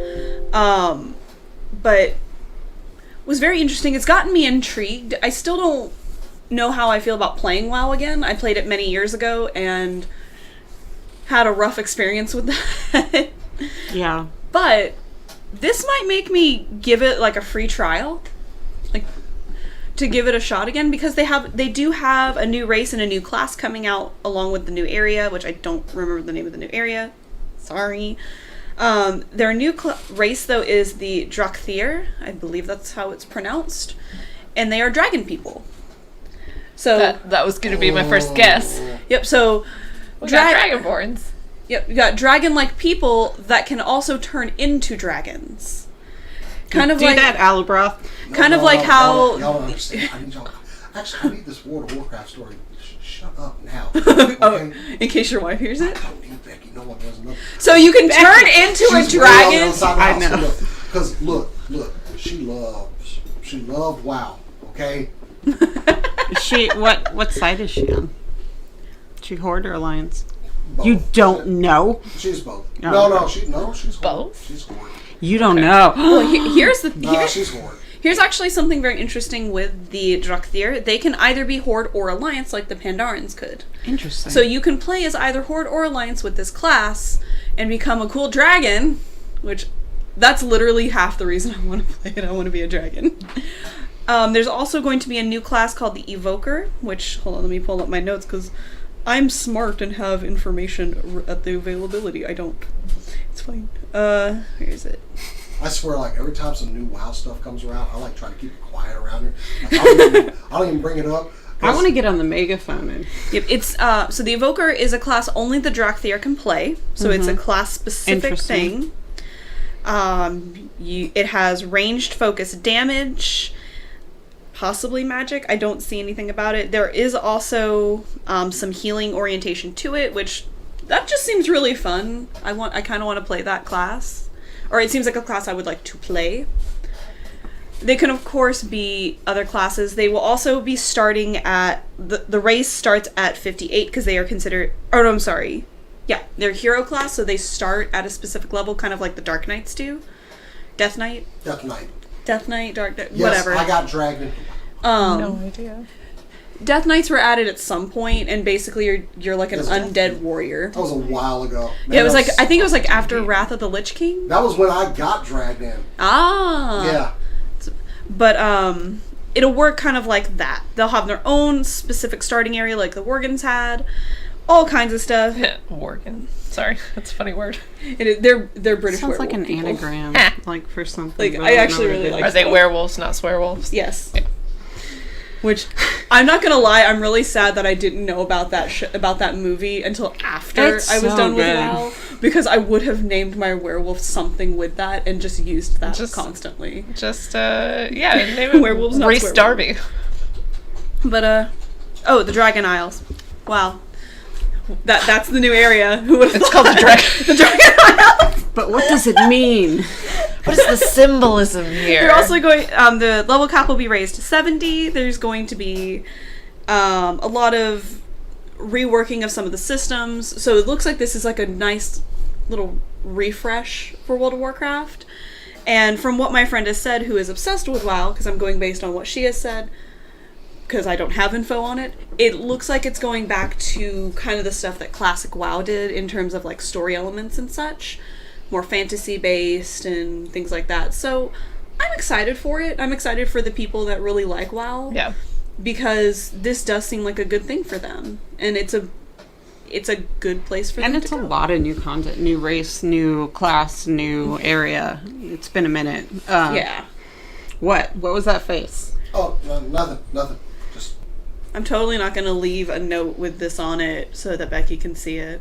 but was very interesting. It's gotten me intrigued. I still don't know how I feel about playing WoW again. I played it many years ago and had a rough experience with that. Yeah. But this might make me give it like a free trial, like to give it a shot again, because they do have a new race and a new class coming out along with the new area, which I don't remember the name of the new area. Sorry. Their new race, though, is the Drakthir. I believe that's how it's pronounced. And they are dragon people. So that was going to be my first guess. Yep, so... We got Dragonborns. Yep, you got dragon-like people that can also turn into dragons. Kind of do like... that, Alabroth. Kind of like how... Y'all don't understand. I need this World of Warcraft story. Shut up now. Okay? Oh, in case your wife hears it? I don't need Becky. No one does nothing. So you can turn into a dragon? I know. Because look, she loved WoW, okay? What side is she on? She Horde or Alliance? Both. You don't know? She's both. Oh, She's Horde. Both? She's Horde. You don't know. Well, She's Horde. here's actually something very interesting with the Drakthir. They can either be Horde or Alliance like the Pandarans could. Interesting. So you can play as either Horde or Alliance with this class and become a cool dragon, which that's literally half the reason I want to play it. I want to be a dragon. There's also going to be a new class called the Evoker, which, hold on, let me pull up my notes because I'm smart and have information at the availability. I don't. It's fine. Where is it? I swear, like, every time some new WoW stuff comes around, I like try to keep it quiet around here. Like, I don't even bring it up. I want to get on the megaphone. And... Yep, it's so the Evoker is a class only the Drakthir can play, so it's a class specific thing. It has ranged focus damage, possibly magic. I don't see anything about it. There is also some healing orientation to it, which that just seems really fun. I kind of want to play that class, or it seems like a class I would like to play. They can, of course, be other classes. They will also be starting at... The race starts at 58 because they are considered... Oh, no, I'm sorry. Yeah, they're hero class, so they start at a specific level, kind of like the Dark Knights do. Death Knight? Death Knight. Death Knight, Dark Knight, Yes, whatever. I got dragged into No idea. Death Knights were added at some point, and basically you're like an undead warrior. That was a while ago. Man, Yeah, it was like... I think it was like after Wrath of the Lich King. That was when I got dragged in. Ah! Yeah. But it'll work kind of like that. They'll have their own specific starting area like the Worgans had, all kinds of stuff. Worgen. Sorry, that's a funny word. They're British Sounds like werewolf an people. anagram, like for something. Like, but I don't actually know what really it like is. Are they werewolves, not swearwolves? Yes. Yeah. Which, I'm not gonna lie, I'm really sad that I didn't know about that movie until after It's I was so done with good. WoW, because I would have named my werewolf something with that and just used that constantly. Just, name it Werewolves, not Reese swearwolves. Darby. But, oh, the Dragon Isles. Wow. That's the new area. Who would have It's thought? called the Dragon. The Dragon Isles! But what does it mean? What is the symbolism here? They're also going, the level cap will be raised to 70. There's going to be a lot of reworking of some of the systems. So it looks like this is like a nice little refresh for World of Warcraft. And from what my friend has said, who is obsessed with WoW, because I'm going based on what she has said, because I don't have info on it, it looks like it's going back to kind of the stuff that classic WoW did in terms of like story elements and such. More fantasy based and things like that. So I'm excited for it. I'm excited for the people that really like WoW. Yeah. Because this does seem like a good thing for them. And it's a good place for And them it's to a go. lot of new content, new race, new class, new area. It's been a minute. Yeah. What was that face? Oh, no, nothing. Just I'm totally not going to leave a note with this on it so that Becky can see it.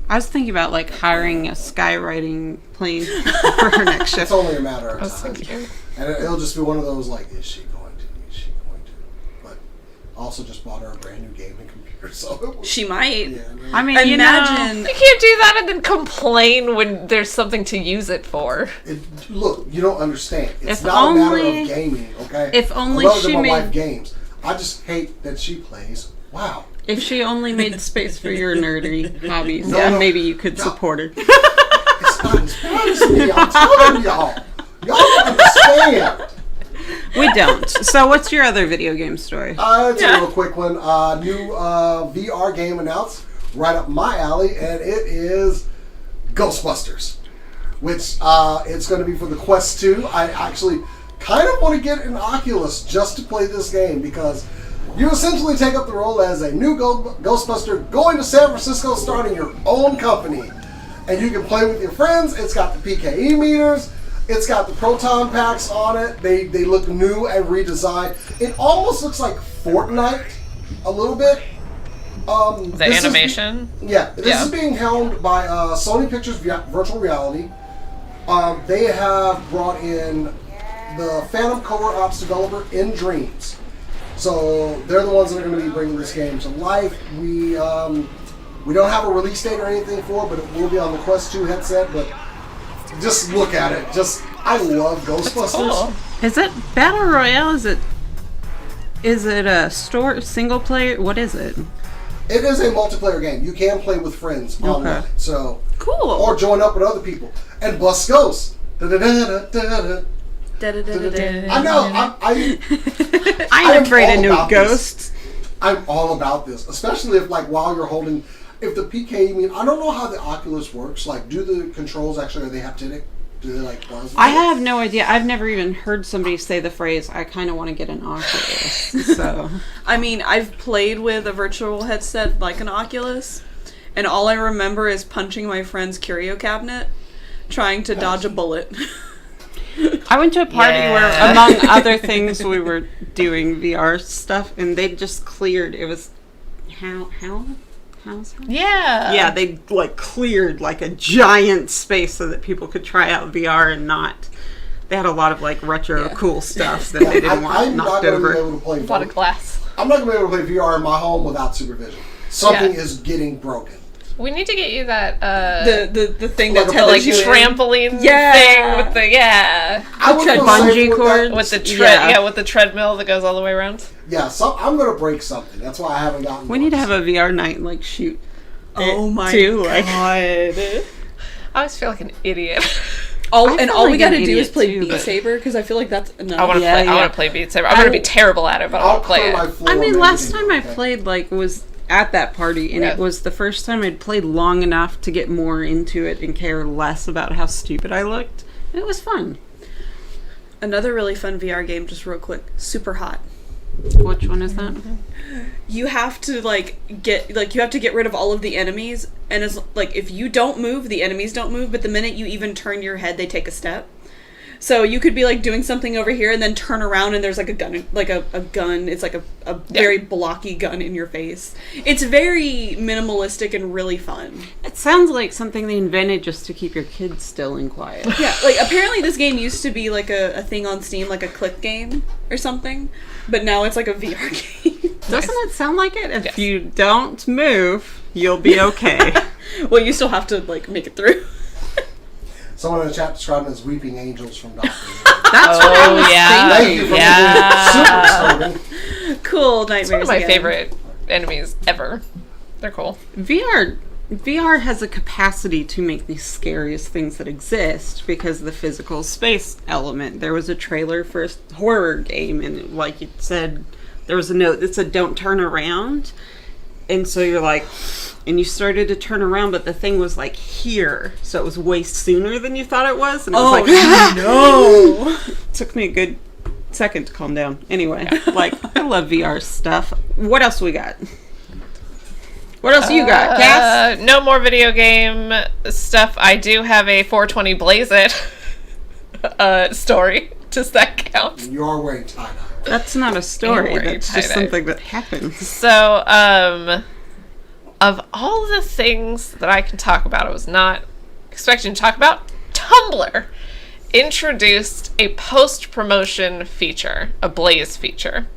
I was thinking about like hiring a skywriting plane for her next shift. it's only a matter I of was time, thinking. and it'll just be one of those like, is she going to? Is she going to? But also just bought her a brand new gaming computer, so it was, She might. yeah. No, I mean, Imagine. You can't do that and then complain when there's something to use it for. Look, you don't understand. It's If not a matter only- of gaming, okay? if only I love she that my made- wife games. I just hate that she plays WoW. if she only made space for your nerdy hobbies, No, then no. maybe you could No. support her. It's not as bad as me. I'm telling y'all. Y'all don't understand. We don't. So what's your other video game story? It's a real quick one. New VR game announced right up my alley, and it is Ghostbusters, which it's going to be for the Quest 2. I actually kind of want to get an Oculus just to play this game because you essentially take up the role as a new Ghostbuster going to San Francisco, starting your own company. And you can play with your friends. It's got the PKE meters. It's got the proton packs on it. They look new and redesigned. It almost looks like Fortnite a little bit. The animation. This is being helmed by Sony Pictures Virtual Reality. They have brought in the Phantom Cover Ops developer In Dreams. So they're the ones that are going to be bringing this game to life. We don't have a release date or anything for it, but it will be on the Quest 2 headset. But just look at it. I love Ghostbusters. Cool. Is it battle royale? Is it a single player? What is it? It is a multiplayer game. You can play with friends online. So Cool. or join up with other people and bust ghosts. Da-da-da-da-da-da. I know. I'm I'm afraid all of new about this. ghosts. I'm all about this, especially if while you're holding, if the PK, I don't know how the Oculus works. Like, do the controls actually, are they haptic? Do they buzz? I have no idea. I've never even heard somebody say the phrase, I kind of want to get an Oculus. So, I mean, I've played with a virtual headset like an Oculus, and all I remember is punching my friend's curio cabinet, trying to dodge a bullet. I went to a party Yeah. where, among other things, we were doing VR stuff, and they just cleared. It was how's that? Yeah. Yeah, they cleared a giant space so that people could try out VR and not. They had a lot of retro cool stuff that they didn't want I'm not knocked going to be over. able to play. A lot of glass. I'm not going to be able to play VR in my home without supervision. Something is getting broken. We need to get you that The thing Like that a tells like you trampoline Yeah. thing with the I would feel bungee safe with cord. that. with the Yeah. with the treadmill that goes all the way around. Yeah, I'm going to break something. That's why I haven't gotten. We need to have a VR night and shoot. Oh it, my too, god. I always feel like an idiot. All I feel we like gotta an do is idiot play too, Beat but- Saber because I feel like that's enough. I want to Yeah, play. I yeah. want to play Beat Saber. I'm gonna be terrible at it, but I I'll want to play clear my it. floor. I mean, maybe last do time I okay. played was at that party, and Yeah. it was the first time I'd played long enough to get more into it and care less about how stupid I looked. And it was fun. Another really fun VR game, just real quick. Super Hot. Which one is that? You have to get rid of all of the enemies, and as like if you don't move, the enemies don't move, but the minute you even turn your head, they take a step. So you could be like doing something over here and then turn around and there's like a gun, it's like a very blocky gun in your face. It's very minimalistic and really fun. It sounds like something they invented just to keep your kids still and quiet. Yeah, like apparently this game used to be like a thing on Steam, like a click game or something, but now it's like a VR game. Doesn't it sound like it? If you don't move, you'll be okay. Well, you still have to like make it through. Someone in the chat described them as weeping angels from Doctor Who. That's what I was Thank you for super slogan. Cool nightmares. It's one of my again. favorite enemies ever. They're cool. VR has a capacity to make the scariest things that exist because of the physical space element. There was a trailer for a horror game, and like it said, there was a note that said, "Don't turn around." And so you're like, and you started to turn around, but the thing was like here, so it was way sooner than you thought it was. And it was like, no! Took me a good second to calm down. Anyway, like I love VR stuff. What else we got? What else you got, Cass? No more video game stuff. I do have a 420 Blaze It story. Does that count? You are wearing tie-dye. That's not a story. Anyway, That's just tie-dye. something that happens. So, of all the things that I can talk about, I was not expecting to talk about. Tumblr introduced a post-promotion feature, a Blaze feature,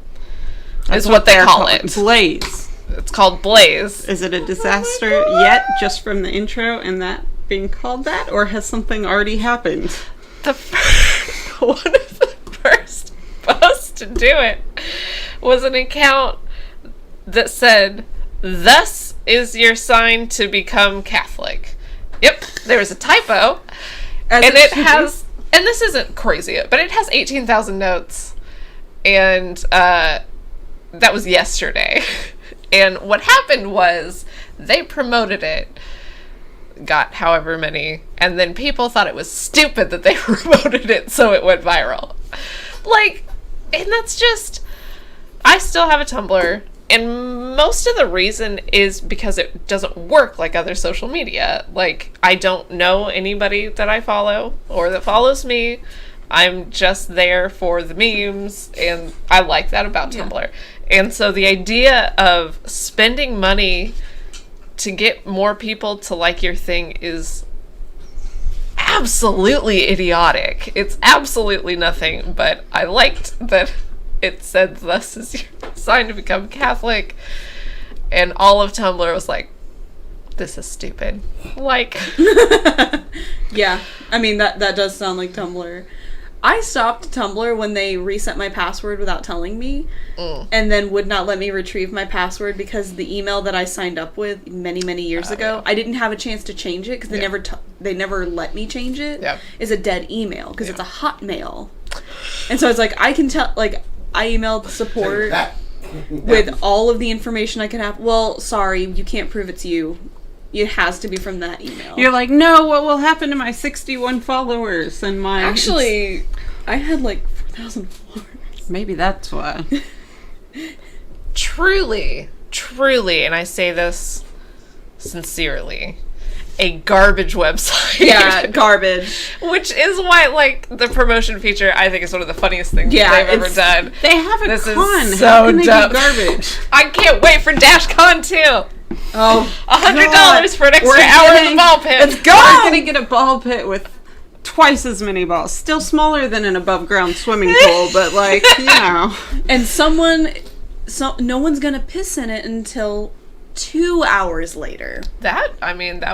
is what they they're call called. it. Blaze. It's called Blaze. Is it a disaster yet, just from the intro and that being called that, or has something already happened? One of the first posts to do it was an account that said, "Thus is your sign to become Catholic." Yep, there was a typo. As And it should has, and this isn't crazy, but it has 18,000 notes. And that was yesterday. And what happened was they promoted it, got however many, and then people thought it was stupid that they promoted it, so it went viral. Like, and that's just, I still have a Tumblr, and most of the reason is because it doesn't work like other social media. Like, I don't know anybody that I follow or that follows me. I'm just there for the memes, and I like that about Tumblr. And so the idea of spending money to get more people to like your thing is absolutely idiotic. It's absolutely nothing, but I liked that it said, "Thus is your sign to become Catholic," and all of Tumblr was like, "This is stupid." Like, Yeah, I mean that does sound like Tumblr. I stopped Tumblr when they reset my password without telling me, and then would not let me retrieve my password because the email that I signed up with many years ago, I didn't have a chance to change it because they never let me change it. Yeah. Is a dead email because it's a Hotmail, and so it's like I can tell. Like I emailed support with all of the information I could have. Well, sorry, you can't prove it's you. It has to be from that email. You're like, no, what will happen to my 61 followers and my... Actually, I had like 4,000 followers. Maybe that's why. truly, and I say this sincerely, a garbage website. Yeah, garbage. Which is why, like, the promotion feature, I think, is one of the funniest things they've ever done. They have a This con. is How so can they dumb. be garbage? I can't wait for DashCon 2. Oh, $100 for an extra hour in the ball pit. Let's go! We're gonna get a ball pit with twice as many balls. Still smaller than an above ground swimming pool, but like, you know. and no one's gonna piss in it until 2 hours later. That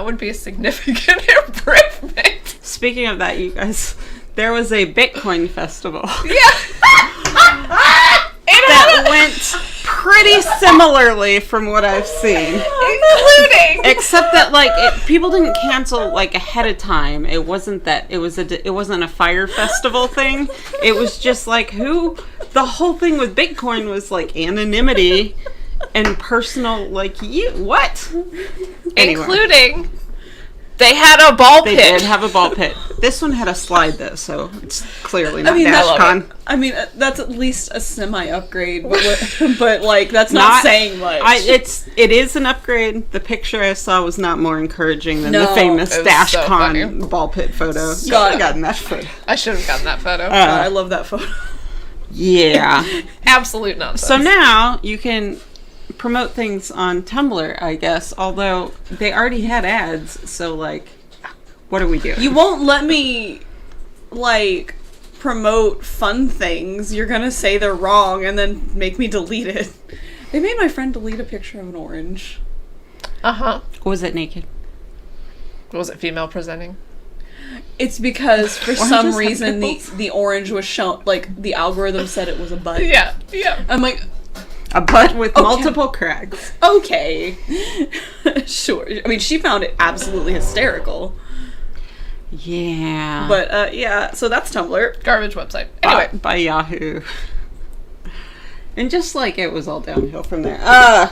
would be a significant improvement. Speaking of that, you guys, there was a Bitcoin festival. That went pretty similarly from what I've seen. Including, Except that, like, people didn't cancel, like, ahead of time. It wasn't that, it wasn't a fire festival thing. It was just, like, the whole thing with Bitcoin was, like, anonymity and personal, like, what? Anyway. including, they had a ball They pit. did have a ball pit. This one had a slide though, so it's clearly not that's- DashCon. I mean, that's at least a semi-upgrade, but like, that's not saying much. It is an upgrade. The picture I saw was not more encouraging than the No. famous It was so funny. DashCon ball pit photo. You should God. have gotten that photo. I should have gotten that photo. God, I love that photo. Yeah. Absolute nonsense. So now you can promote things on Tumblr, I guess, although they already had ads, so like, what do we do? You won't let me, like, promote fun things. You're gonna say they're wrong and then make me delete it. They made my friend delete a picture of an orange. Was it naked? Was it female presenting? It's because for Oranges some have reason nipples? the orange was shown, like, the algorithm said it was a butt. Yeah. I'm like, A butt with multiple cracks. okay. Sure. I mean, she found it absolutely hysterical. Yeah. But, yeah, so that's Tumblr. Garbage website. Anyway. By Yahoo. And just like it was all downhill from there. I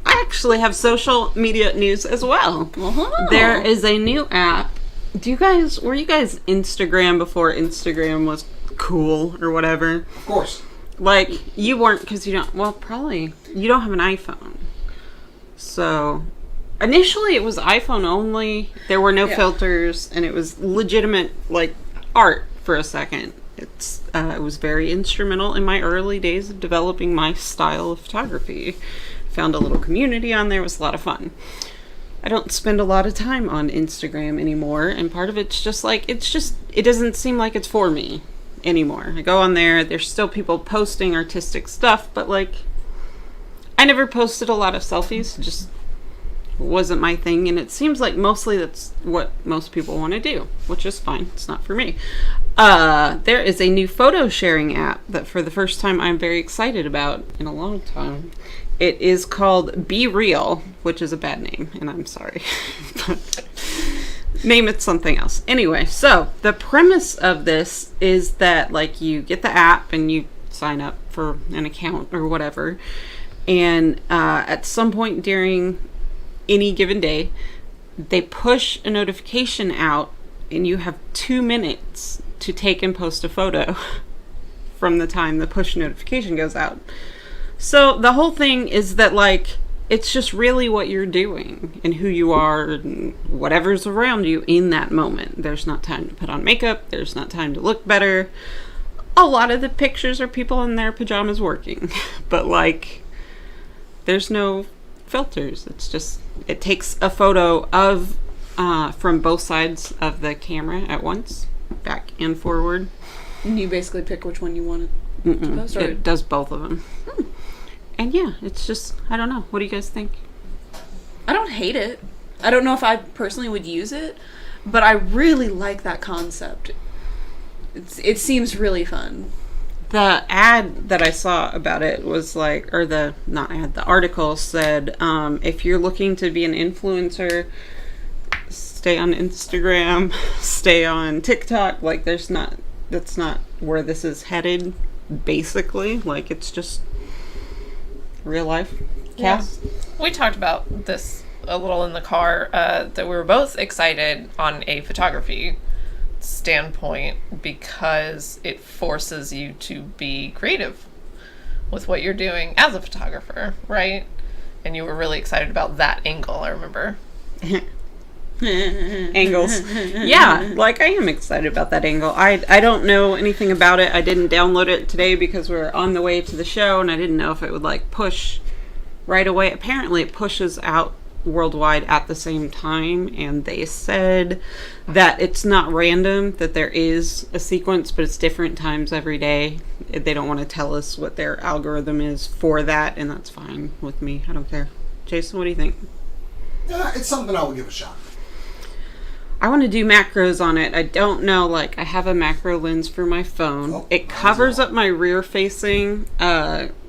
actually have social media news as well. Uh-huh. There is a new app. Were you guys Instagram before Instagram was cool or whatever? Of course. Like, you weren't because you don't have an iPhone. So, initially it was iPhone only. There were no filters, and it was legitimate, like, art for a second. It was very instrumental in my early days of developing my style of photography. Found a little community on there. It was a lot of fun. I don't spend a lot of time on Instagram anymore, and part of it's just like, it doesn't seem like it's for me anymore. I go on there's still people posting artistic stuff, but like, I never posted a lot of selfies, it just wasn't my thing, and it seems like mostly that's what most people want to do, which is fine. It's not for me. There is a new photo sharing app that for the first time I'm very excited about in a long time. It is called Be Real, which is a bad name, and I'm sorry. Name it something else. Anyway, so the premise of this is that like you get the app and you sign up for an account or whatever, and at some point during any given day, they push a notification out, and you have 2 minutes to take and post a photo from the time the push notification goes out. So the whole thing is that like, it's just really what you're doing and who you are and whatever's around you in that moment. There's not time to put on makeup. There's not time to look better. A lot of the pictures are people in their pajamas working, but like, there's no filters. It's just, it takes a photo of from both sides of the camera at once, back and forward. And you basically pick which one you want to post? Or... It does both of them. And yeah, it's just, I don't know. What do you guys think? I don't hate it. I don't know if I personally would use it, but I really like that concept. It seems really fun. The ad that I saw about it was like, or the article said, if you're looking to be an influencer, stay on Instagram, stay on TikTok. Like, that's not where this is headed, basically. Like, it's just real life. Cass? Yeah. We talked about this a little in the car, that we were both excited on a photography standpoint because it forces you to be creative with what you're doing as a photographer, right? And you were really excited about that angle, I remember. Angles. Yeah, like I am excited about that angle. I don't know anything about it. I didn't download it today because we were on the way to the show and I didn't know if it would like push right away. Apparently it pushes out worldwide at the same time, and they said that it's not random, that there is a sequence, but it's different times every day. They don't want to tell us what their algorithm is for that, and that's fine with me. I don't care. Jason, what do you think? It's something I would give a shot. I want to do macros on it. I don't know, like, I have a macro lens for my phone. Oh, it covers up my rear-facing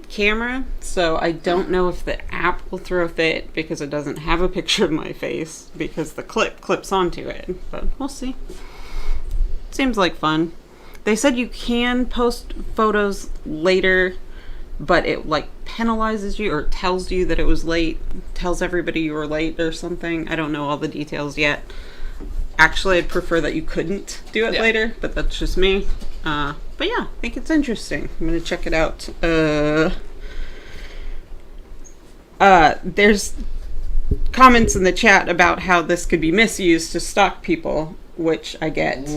camera, so I don't know if the app will throw a fit because it doesn't have a picture of my face because the clip clips onto it. But we'll see. Seems like fun. They said you can post photos later, but it like penalizes you or tells you that it was late, tells everybody you were late or something. I don't know all the details yet. Actually, I'd prefer that you couldn't do it Yeah. later, but that's just me. But yeah, I think it's interesting. I'm gonna check it out. There's comments in the chat about how this could be misused to stalk people, which I get.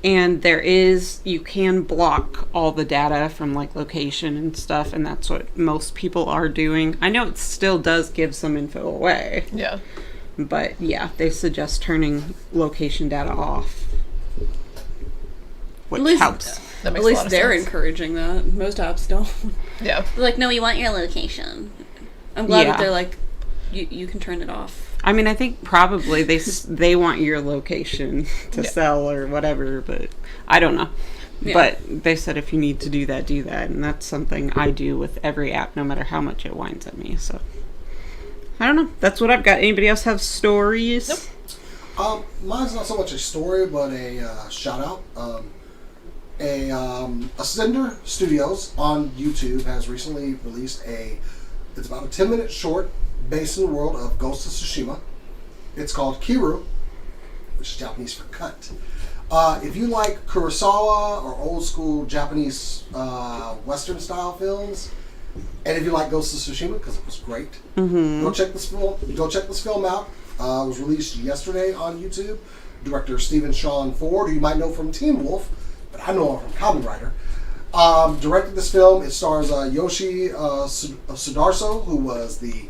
And you can block all the data from like location and stuff, and that's what most people are doing. I know it still does give some info away. Yeah. But yeah, they suggest turning location data off. Which At least- helps. That At makes a lot least of they're sense. encouraging that. Most apps don't. Yeah. They're like, no, we want your location. I'm glad Yeah. that they're like, you can turn it off. I mean, I think probably they want your location to Yeah. sell or whatever, but I don't know. Yeah. But they said if you need to do that, and that's something I do with every app, no matter how much it whines at me. So I don't know. That's what I've got. Anybody else have stories? Nope. Mine's not so much a story, but a shout out. Ascender Studios on YouTube has recently released it's about a 10-minute short based in the world of Ghost of Tsushima. It's called Kiru, which is Japanese for cut. If you like Kurosawa or old school Japanese Western style films, and if you like Ghost of Tsushima, because it was great, go check this film out. It was released yesterday on YouTube. Director Stephen Sean Ford, who you might know from Teen Wolf, but I know him from Kamen Rider, directed this film. It stars Yoshi Sudarso, who was a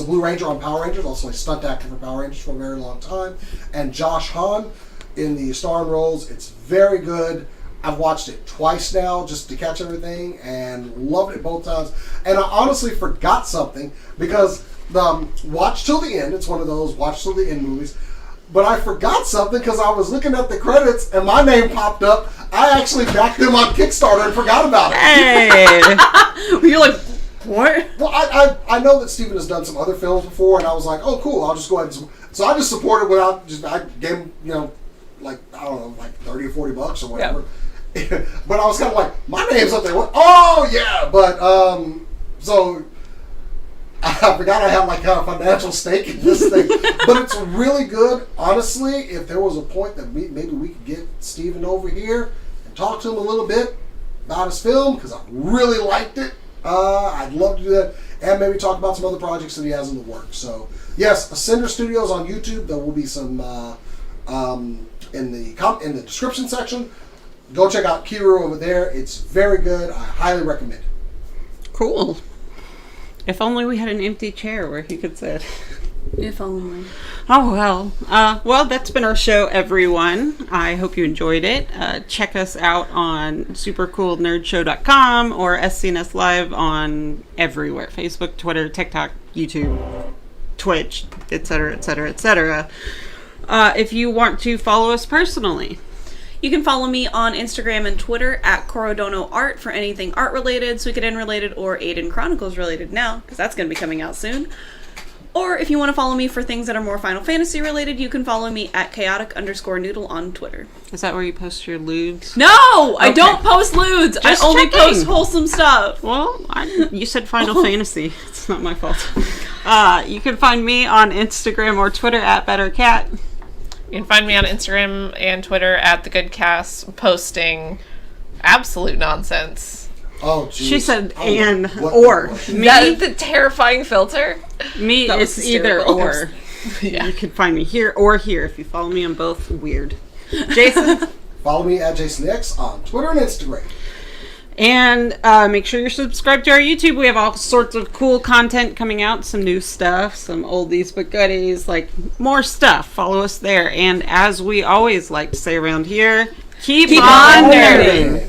Blue Ranger on Power Rangers, also a stunt actor for Power Rangers for a very long time, and Josh Hahn in the starring roles. It's very good. I've watched it twice now just to catch everything, and loved it both times. And I honestly forgot something, because watch till the end. It's one of those watch till the end movies. But I forgot something because I was looking at the credits and my name popped up. I actually backed them on Kickstarter and forgot about it. Hey! You're like, what? Well, I know that Steven has done some other films before, and I was like, oh, cool, I'll just go ahead and... So I just supported without... I gave him, like, I don't know, like 30 or 40 bucks or whatever. Yeah. But I was kind of like, my name's up there. What? Oh, yeah! But, so... I forgot I had like a financial stake in this thing, but it's really good. Honestly, if there was a point that maybe we could get Steven over here and talk to him a little bit about his film, because I really liked it, I'd love to do that, and maybe talk about some other projects that he has in the works. So yes, Ascender Studios on YouTube. There will be some in the description section. Go check out Kiru over there. It's very good. I highly recommend it. Cool. If only we had an empty chair where he could sit. If only. Oh, well. Well, that's been our show, everyone. I hope you enjoyed it. Check us out on supercoolnerdshow.com or SCNS Live on everywhere. Facebook, Twitter, TikTok, YouTube, Twitch, etc., etc., etc. If you want to follow us personally, You can follow me on Instagram and Twitter at Corodono Art for anything art related, Suikoden related, or Aiden Chronicles related now, because that's going to be coming out soon. Or if you want to follow me for things that are more Final Fantasy related, you can follow me at chaotic_noodle on Twitter. is that where you post your lewds? No! I Okay. don't post lewds! Just I only checking. post wholesome stuff! Well, you said Final Fantasy. It's not my fault. You can find me on Instagram or Twitter at BetterCat. You can find me on Instagram and Twitter at The Good Cast, posting absolute nonsense. Oh, geez. She said Oh, and what- or. what- Me, That is the terrifying filter. me That was it's either hysterical. or. Yeah. You can find me here or here. If you follow me on both, weird. Jason? Follow me at JasonX on Twitter and Instagram. And make sure you're subscribed to our YouTube. We have all sorts of cool content coming out. Some new stuff, some oldies but goodies, like more stuff. Follow us there. And as we always like to say around here, keep on nerding.